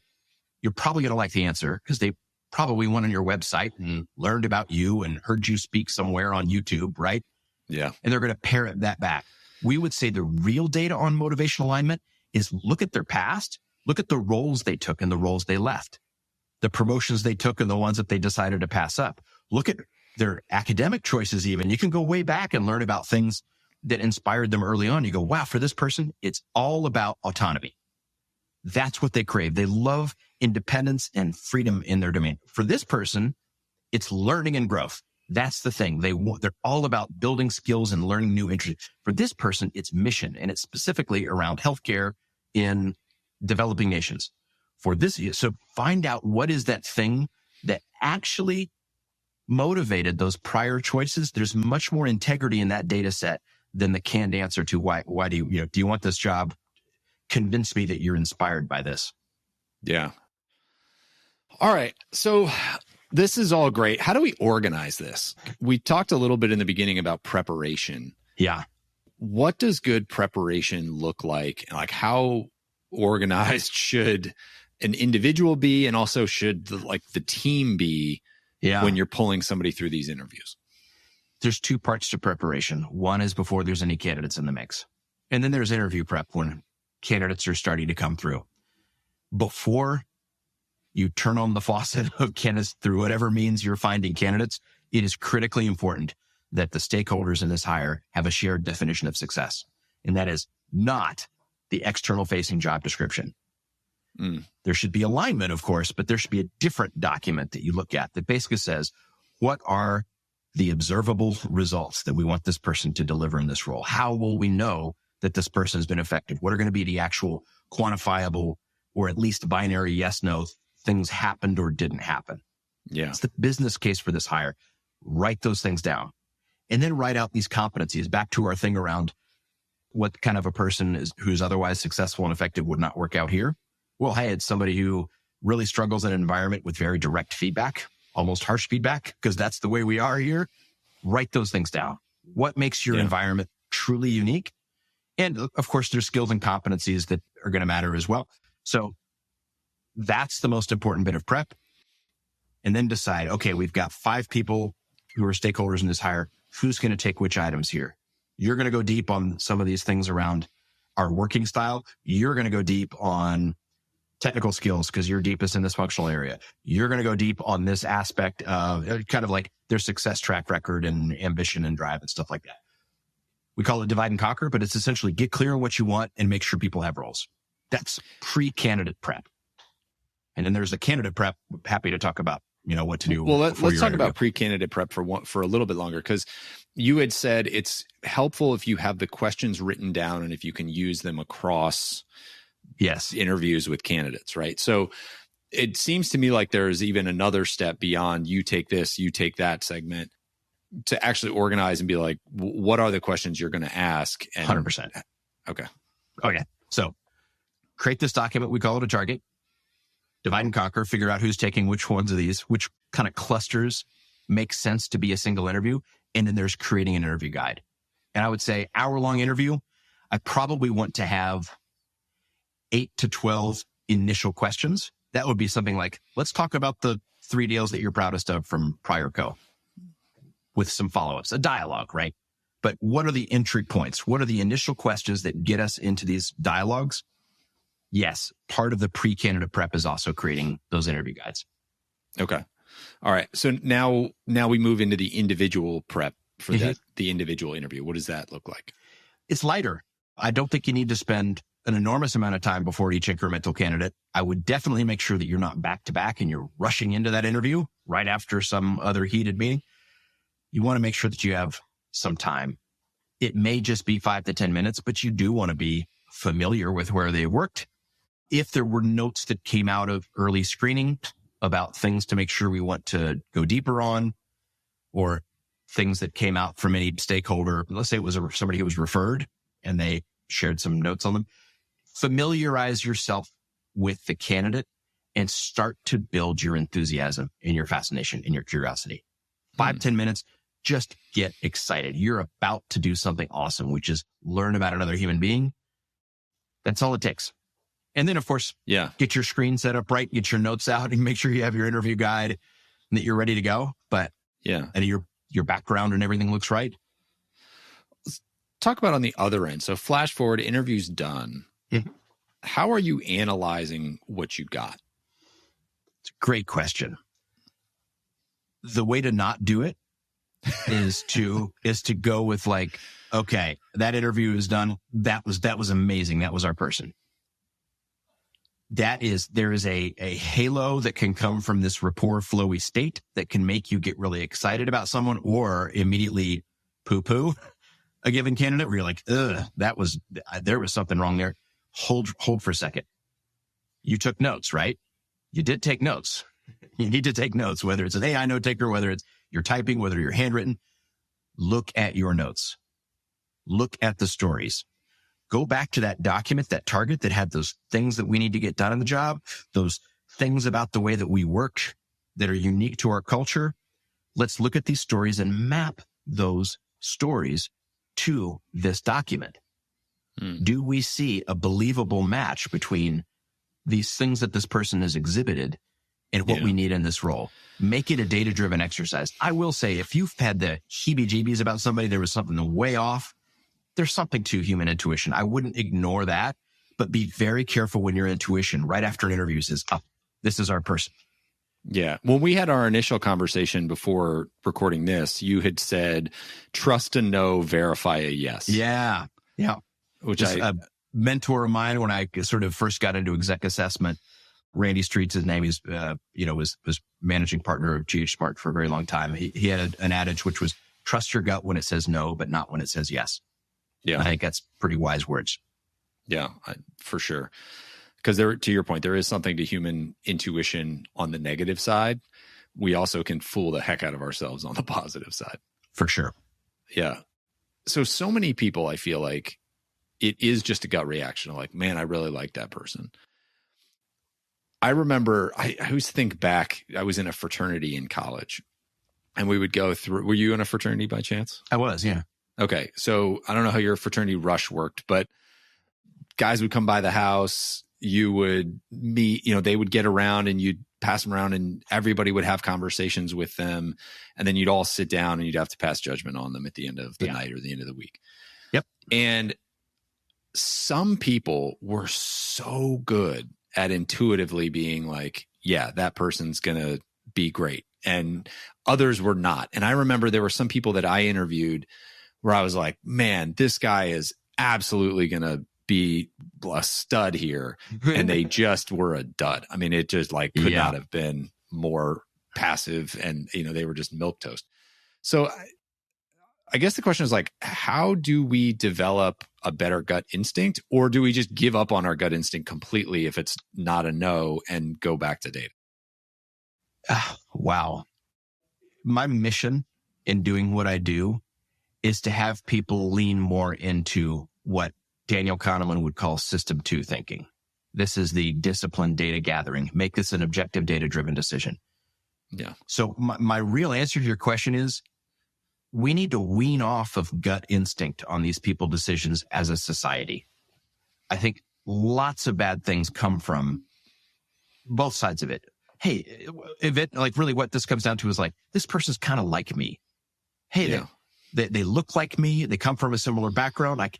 you're probably going to like the answer because they probably went on your website and learned about you and heard you speak somewhere on YouTube, right? Yeah. And they're going to parrot that back. We would say the real data on motivational alignment is look at their past, look at the roles they took and the roles they left, the promotions they took and the ones that they decided to pass up. Look at their academic choices even. You can go way back and learn about things that inspired them early on. You go, wow, for this person, it's all about autonomy. That's what they crave. They love independence and freedom in their domain. For this person, it's learning and growth. That's the thing. They're all about building skills and learning new interests. For this person, it's mission, and it's specifically around healthcare in developing nations. For this, so find out what is that thing that actually motivated those prior choices. There's much more integrity in that data set than the canned answer to why do you want this job? Convince me that you're inspired by this. Yeah. All right. So this is all great. How do we organize this? We talked a little bit in the beginning about preparation. Yeah. What does good preparation look like? Like, how organized should an individual be? And also should the team be when you're pulling somebody through these interviews? There's two parts to preparation. One is before there's any candidates in the mix. And then there's interview prep when candidates are starting to come through. Before you turn on the faucet of candidates through whatever means you're finding candidates, it is critically important that the stakeholders in this hire have a shared definition of success. And that is not the external facing job description. There should be alignment, of course, but there should be a different document that you look at that basically says, what are the observable results that we want this person to deliver in this role? How will we know that this person has been effective? What are going to be the actual quantifiable or at least binary yes, no things happened or didn't happen? Yeah. It's the business case for this hire. Write those things down and then write out these competencies. Back to our thing around what kind of a person is who's otherwise successful and effective would not work out here. Well, hey, it's somebody who really struggles in an environment with very direct feedback, almost harsh feedback, because that's the way we are here. Write those things down. What makes your environment truly unique? And of course, there's skills and competencies that are going to matter as well. So that's the most important bit of prep. And then decide, okay, we've got 5 people who are stakeholders in this hire. Who's going to take which items here? You're going to go deep on some of these things around our working style. You're going to go deep on technical skills because you're deepest in this functional area. You're going to go deep on this aspect of kind of like their success track record and ambition and drive and stuff like that. We call it divide and conquer, but it's essentially get clear on what you want and make sure people have roles. That's pre-candidate prep. And then there's the candidate prep. Happy to talk about, what to do. Well, let's talk about pre-candidate prep for a little bit longer, because you had said it's helpful if you have the questions written down and if you can use them across interviews with candidates, right? So it seems to me like there's even another step beyond you take this, you take that segment to actually organize and be like, what are the questions you're going to ask? And 100%. Okay. So create this document. We call it a target. Divide and conquer, figure out who's taking which ones of these, which kind of clusters make sense to be a single interview. And then there's creating an interview guide. And I would say hour-long interview, I probably want to have 8 to 12 initial questions. That would be something like, let's talk about the 3 deals that you're proudest of from prior co, with some follow-ups, a dialogue, right? But what are the entry points? What are the initial questions that get us into these dialogues? Yes, part of the pre-candidate prep is also creating those interview guides. Okay. All right. So now we move into the individual prep for the individual interview. What does that look like? It's lighter. I don't think you need to spend an enormous amount of time before each incremental candidate. I would definitely make sure that you're not back to back and you're rushing into that interview right after some other heated meeting. You want to make sure that you have some time. It may just be 5 to 10 minutes, but you do want to be familiar with where they worked. If there were notes that came out of early screening about things to make sure we want to go deeper on, or things that came out from any stakeholder, let's say it was somebody who was referred and they shared some notes on them, familiarize yourself with the candidate and start to build your enthusiasm and your fascination and your curiosity. 5, 10 minutes, just get excited. You're about to do something awesome, which is learn about another human being. That's all it takes. And then, of course, get your screen set up right, get your notes out, and make sure you have your interview guide and that you're ready to go. But and your background and everything looks right. Let's talk about on the other end. So flash forward, interview's done. Mm-hmm. How are you analyzing what you got? It's a great question. The way to not do it is to go with like, okay, that interview is done. That was amazing. That was our person. There is a halo that can come from this rapport flowy state that can make you get really excited about someone or immediately poo-poo a given candidate where you're like, there was something wrong there. Hold for a second. You took notes, right? You did take notes. You need to take notes, whether it's an AI note taker, whether it's you're typing, whether you're handwritten. Look at your notes. Look at the stories. Go back to that document, that target that had those things that we need to get done in the job, those things about the way that we work that are unique to our culture. Let's look at these stories and map those stories to this document. Do we see a believable match between these things that this person has exhibited and what we need in this role? Make it a data-driven exercise. I will say, if you've had the heebie-jeebies about somebody, there was something way off, there's something to human intuition. I wouldn't ignore that, but be very careful when your intuition right after an interview says, this is our person. Yeah. When we had our initial conversation before recording this, you had said, trust a no, verify a yes. Yeah. Yeah. Which a mentor of mine, when I sort of first got into exec assessment, Randy Streets, his name, he's, was managing partner of ghSMART for a very long time. He had an adage, which was trust your gut when it says no, but not when it says yes. Yeah. I think that's pretty wise words. Yeah, for sure. Because to your point, there is something to human intuition on the negative side. We also can fool the heck out of ourselves on the positive side. For sure. Yeah. So many people, I feel like it is just a gut reaction. Like, man, I really like that person. I remember, I always think back, I was in a fraternity in college and we would go through, were you in a fraternity by chance? I was, yeah. Okay. So I don't know how your fraternity rush worked, but guys would come by the house, you would meet, they would get around and you'd pass them around and everybody would have conversations with them. And then you'd all sit down and you'd have to pass judgment on them at the end of the night or the end of the week. Yep. And some people were so good at intuitively being like, yeah, that person's going to be great. And others were not. And I remember there were some people that I interviewed where I was like, man, this guy is absolutely going to be a stud here. And they just were a dud. I mean, it just could not have been more passive and, they were just milquetoast. So I guess the question is how do we develop a better gut instinct, or do we just give up on our gut instinct completely if it's not a no and go back to data? Wow. My mission in doing what I do is to have people lean more into what Daniel Kahneman would call system 2 thinking. This is the disciplined data gathering. Make this an objective data-driven decision. Yeah. So my real answer to your question is, we need to wean off of gut instinct on these people decisions as a society. I think lots of bad things come from both sides of it. Hey, if it, like really what this comes down to is like, this person's kind of like me. Hey, they look like me. They come from a similar background. Like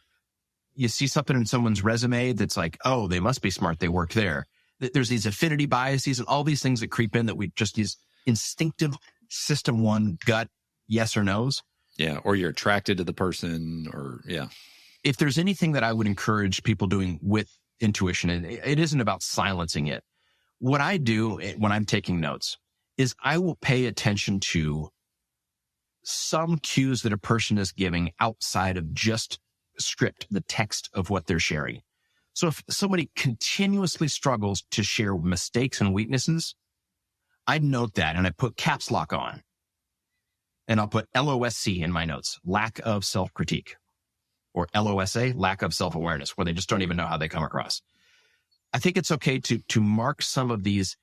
you see something in someone's resume that's like, oh, they must be smart. They work there. There's these affinity biases and all these things that creep in that we just use instinctive system one gut yes or no's. Yeah. Or you're attracted to the person or If there's anything that I would encourage people doing with intuition, and it isn't about silencing it. What I do when I'm taking notes is I will pay attention to some cues that a person is giving outside of just script, the text of what they're sharing. So if somebody continuously struggles to share mistakes and weaknesses, I note that and I put caps lock on. And I'll put LOSC in my notes, lack of self-critique, or LOSA, lack of self-awareness, where they just don't even know how they come across. I think it's okay to mark some of these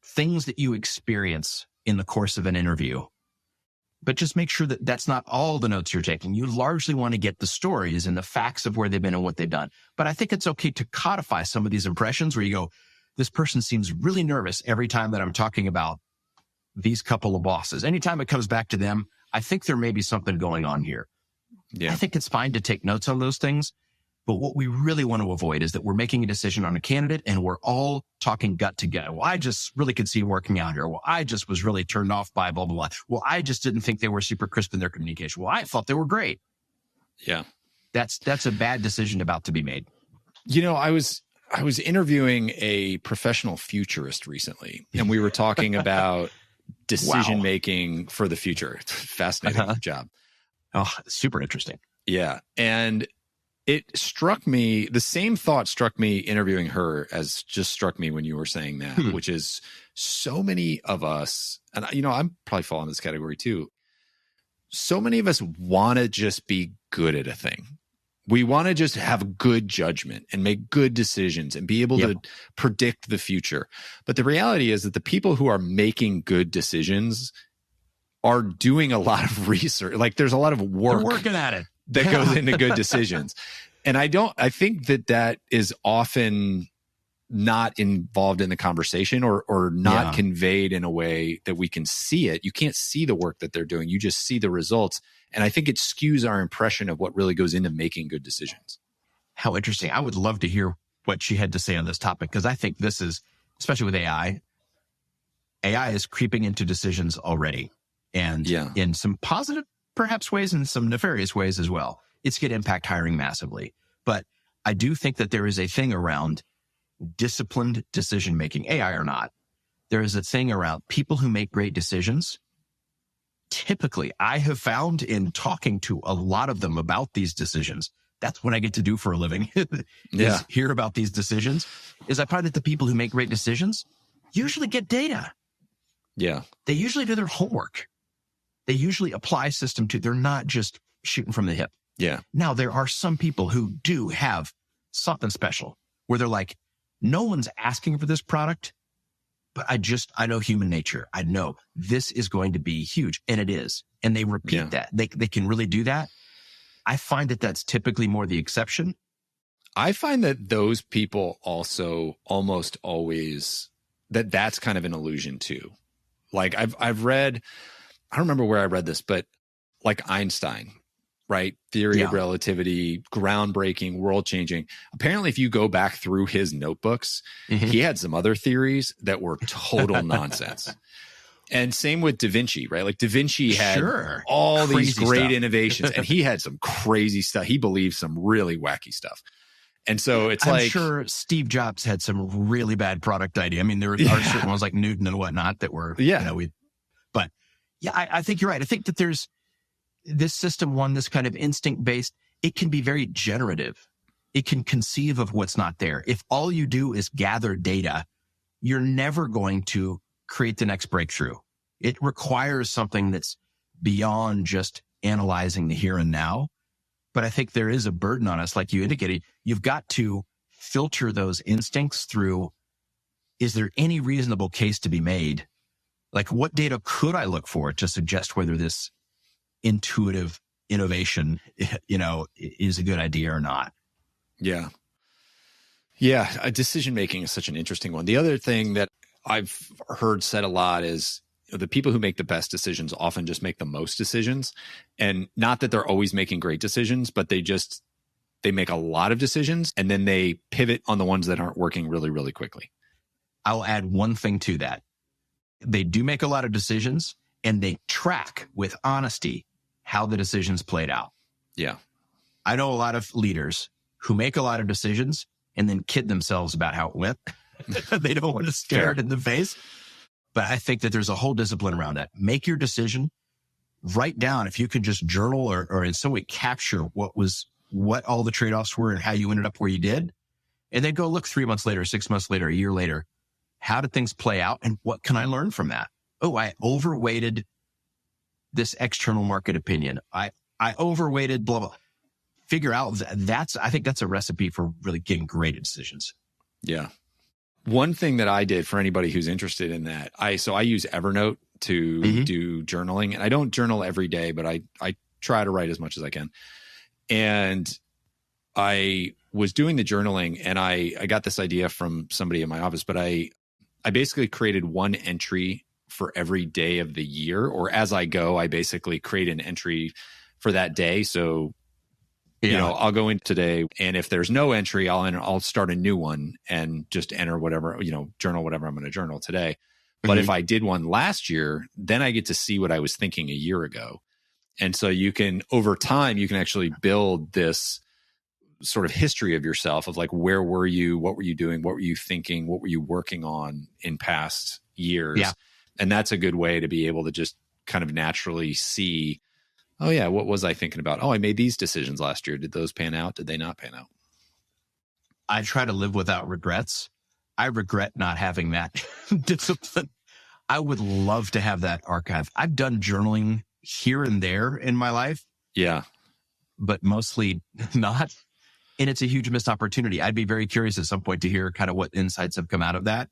things that you experience in the course of an interview, but just make sure that that's not all the notes you're taking. You largely want to get the stories and the facts of where they've been and what they've done. But I think it's okay to codify some of these impressions where you go, this person seems really nervous every time that I'm talking about these couple of bosses. Anytime it comes back to them, I think there may be something going on here. Yeah. I think it's fine to take notes on those things. But what we really want to avoid is that we're making a decision on a candidate and we're all talking gut to gut. Well, I just really could see working out here. Well, I just was really turned off by blah, blah, blah. Well, I just didn't think they were super crisp in their communication. Well, I thought they were great. Yeah. That's a bad decision about to be made. You know, I was interviewing a professional futurist recently, and we were talking about decision-making for the future. It's a fascinating job. Oh, super interesting. Yeah. And it struck me, the same thought struck me interviewing her as just struck me when you were saying that, which is so many of us, and you know, I'm probably fall in this category too. So many of us want to just be good at a thing. We want to just have good judgment and make good decisions and be able to predict the future. But the reality is that the people who are making good decisions are doing a lot of research. Like there's a lot of work. They're working at it. That goes into good decisions. And I think that is often not involved in the conversation or not conveyed in a way that we can see it. You can't see the work that they're doing. You just see the results. And I think it skews our impression of what really goes into making good decisions. How interesting. I would love to hear what she had to say on this topic, because I think this is, especially with AI is creeping into decisions already. And in some positive, perhaps ways, and some nefarious ways as well. It's going to impact hiring massively. But I do think that there is a thing around disciplined decision-making, AI or not. There is a thing around people who make great decisions. Typically, I have found in talking to a lot of them about these decisions, that's what I get to do for a living, is hear about these decisions, is I find that the people who make great decisions usually get data. Yeah. They usually do their homework. They usually apply system to, they're not just shooting from the hip. Yeah. Now, there are some people who do have something special where they're like, no one's asking for this product, but I know human nature. I know this is going to be huge. And it is. And they repeat that. They can really do that. I find that that's typically more the exception. I find that those people also almost always, that's kind of an illusion too. Like I've read, I don't remember where I read this, but like Einstein, right? Theory of relativity, groundbreaking, world changing. Apparently, if you go back through his notebooks, he had some other theories that were total nonsense. And same with Da Vinci, right? Like Da Vinci had all these great innovations and he had some crazy stuff. He believed some really wacky stuff. And so I'm sure Steve Jobs had some really bad product idea. I mean, there are certain ones like Newton and whatnot that were, I think you're right. I think that there's this system one, this kind of instinct based, it can be very generative. It can conceive of what's not there. If all you do is gather data, you're never going to create the next breakthrough. It requires something that's beyond just analyzing the here and now. But I think there is a burden on us, like you indicated. You've got to filter those instincts through, is there any reasonable case to be made? Like, what data could I look for to suggest whether this intuitive innovation, is a good idea or not. Yeah. Yeah. Decision-making is such an interesting one. The other thing that I've heard said a lot is the people who make the best decisions often just make the most decisions. And not that they're always making great decisions, but they make a lot of decisions and then they pivot on the ones that aren't working really, really quickly. I'll add one thing to that. They do make a lot of decisions and they track with honesty how the decisions played out. Yeah. I know a lot of leaders who make a lot of decisions and then kid themselves about how it went. They don't want to stare it in the face. But I think that there's a whole discipline around that. Make your decision, write down, if you could just journal or in some way capture what all the trade-offs were and how you ended up where you did. And then go look 3 months later, 6 months later, a year later. How did things play out? And what can I learn from that? Oh, I overweighted this external market opinion. I overweighted blah, blah. Figure out I think that's a recipe for really getting great decisions. Yeah. One thing that I did for anybody who's interested in that, I use Evernote to do journaling, and I don't journal every day, but I try to write as much as I can. And I was doing the journaling and I got this idea from somebody in my office, but I basically created one entry for every day of the year, or as I go, I basically create an entry for that day. So, I'll go in today, and if there's no entry, I'll start a new one and just enter whatever, journal whatever I'm going to journal today. But if I did one last year, then I get to see what I was thinking a year ago. And so over time, you can actually build this sort of history of yourself of like, where were you? What were you doing? What were you thinking? What were you working on in past years? Yeah. And that's a good way to be able to just kind of naturally see, oh yeah, what was I thinking about? Oh, I made these decisions last year. Did those pan out? Did they not pan out? I try to live without regrets. I regret not having that discipline. I would love to have that archive. I've done journaling here and there in my life. Yeah. But mostly not. And it's a huge missed opportunity. I'd be very curious at some point to hear kind of what insights have come out of that.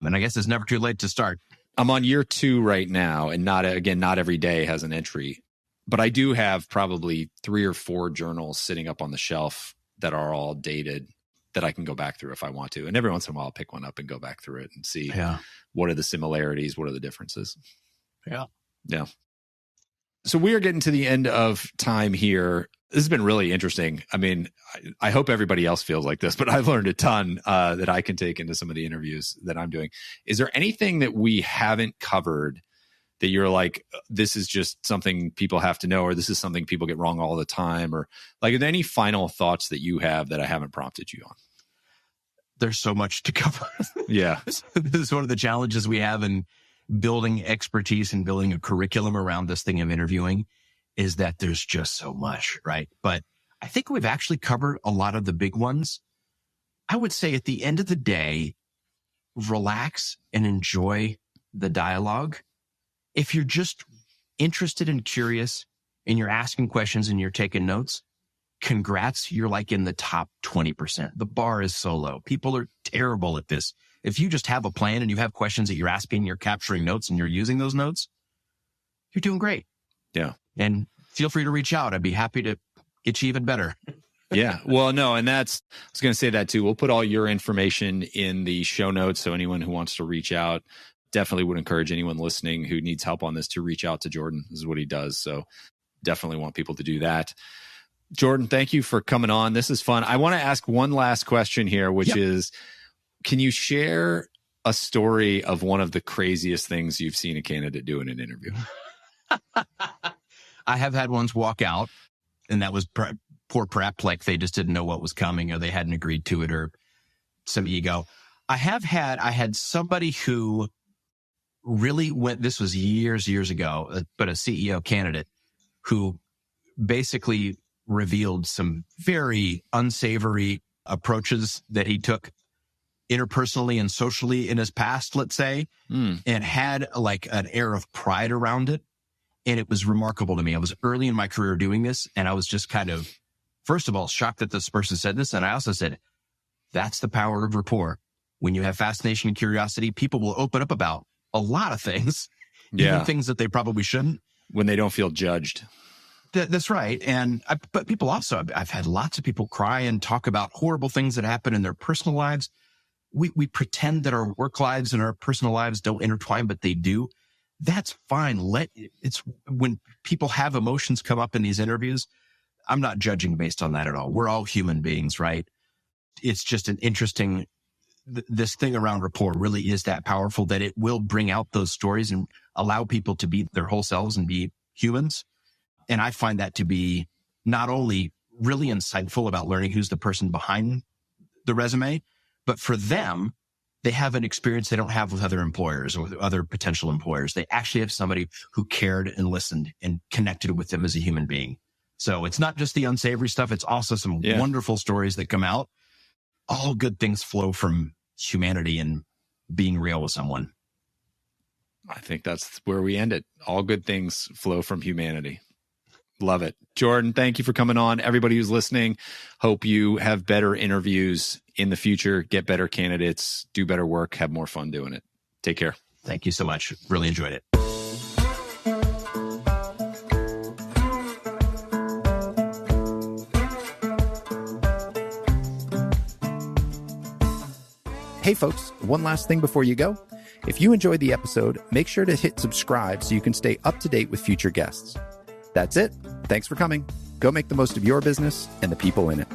And I guess it's never too late to start. I'm on year 2 right now. And not every day has an entry. But I do have probably 3 or 4 journals sitting up on the shelf that are all dated that I can go back through if I want to. And every once in a while, I'll pick one up and go back through it and see what are the similarities, what are the differences. Yeah. Yeah. So we are getting to the end of time here. This has been really interesting. I mean, I hope everybody else feels like this, but I've learned a ton that I can take into some of the interviews that I'm doing. Is there anything that we haven't covered that you're like, this is just something people have to know, or this is something people get wrong all the time? Or like, are there any final thoughts that you have that I haven't prompted you on? There's so much to cover. Yeah. This is one of the challenges we have in building expertise and building a curriculum around this thing of interviewing, is that there's just so much, right? But I think we've actually covered a lot of the big ones. I would say at the end of the day, relax and enjoy the dialogue. If you're just interested and curious and you're asking questions and you're taking notes, congrats, you're like in the top 20%. The bar is so low. People are terrible at this. If you just have a plan and you have questions that you're asking, you're capturing notes and you're using those notes, you're doing great. Yeah. And feel free to reach out. I'd be happy to get you even better. Yeah. Well, no, and I was going to say that too. We'll put all your information in the show notes. So anyone who wants to reach out, definitely would encourage anyone listening who needs help on this to reach out to Jordan. This is what he does. So definitely want people to do that. Jordan, thank you for coming on. This is fun. I want to ask one last question here, which is, can you share a story of one of the craziest things you've seen a candidate do in an interview? I have had ones walk out, and that was poor prep, like they just didn't know what was coming, or they hadn't agreed to it, or some ego. I had somebody who really went, this was years ago, but a CEO candidate who basically revealed some very unsavory approaches that he took interpersonally and socially in his past, let's say, and had like an air of pride around it. And it was remarkable to me. I was early in my career doing this, and I was just kind of, first of all, shocked that this person said this. And I also said, that's the power of rapport. When you have fascination and curiosity, people will open up about a lot of things, even things that they probably shouldn't. when they don't feel judged. That's right. But people also, I've had lots of people cry and talk about horrible things that happen in their personal lives. We pretend that our work lives and our personal lives don't intertwine, but they do. That's fine. It's when people have emotions come up in these interviews, I'm not judging based on that at all. We're all human beings, right? It's just an interesting, this thing around rapport really is that powerful that it will bring out those stories and allow people to be their whole selves and be humans. And I find that to be not only really insightful about learning who's the person behind the resume, but for them, they have an experience they don't have with other employers or with other potential employers. They actually have somebody who cared and listened and connected with them as a human being. So it's not just the unsavory stuff. It's also some wonderful stories that come out. All good things flow from humanity and being real with someone. I think that's where we end it. All good things flow from humanity. Love it. Jordan, thank you for coming on. Everybody who's listening, hope you have better interviews in the future, get better candidates, do better work, have more fun doing it. Take care. Thank you so much. Really enjoyed it. Hey folks, one last thing before you go. If you enjoyed the episode, make sure to hit subscribe so you can stay up to date with future guests. That's it. Thanks for coming. Go make the most of your business and the people in it.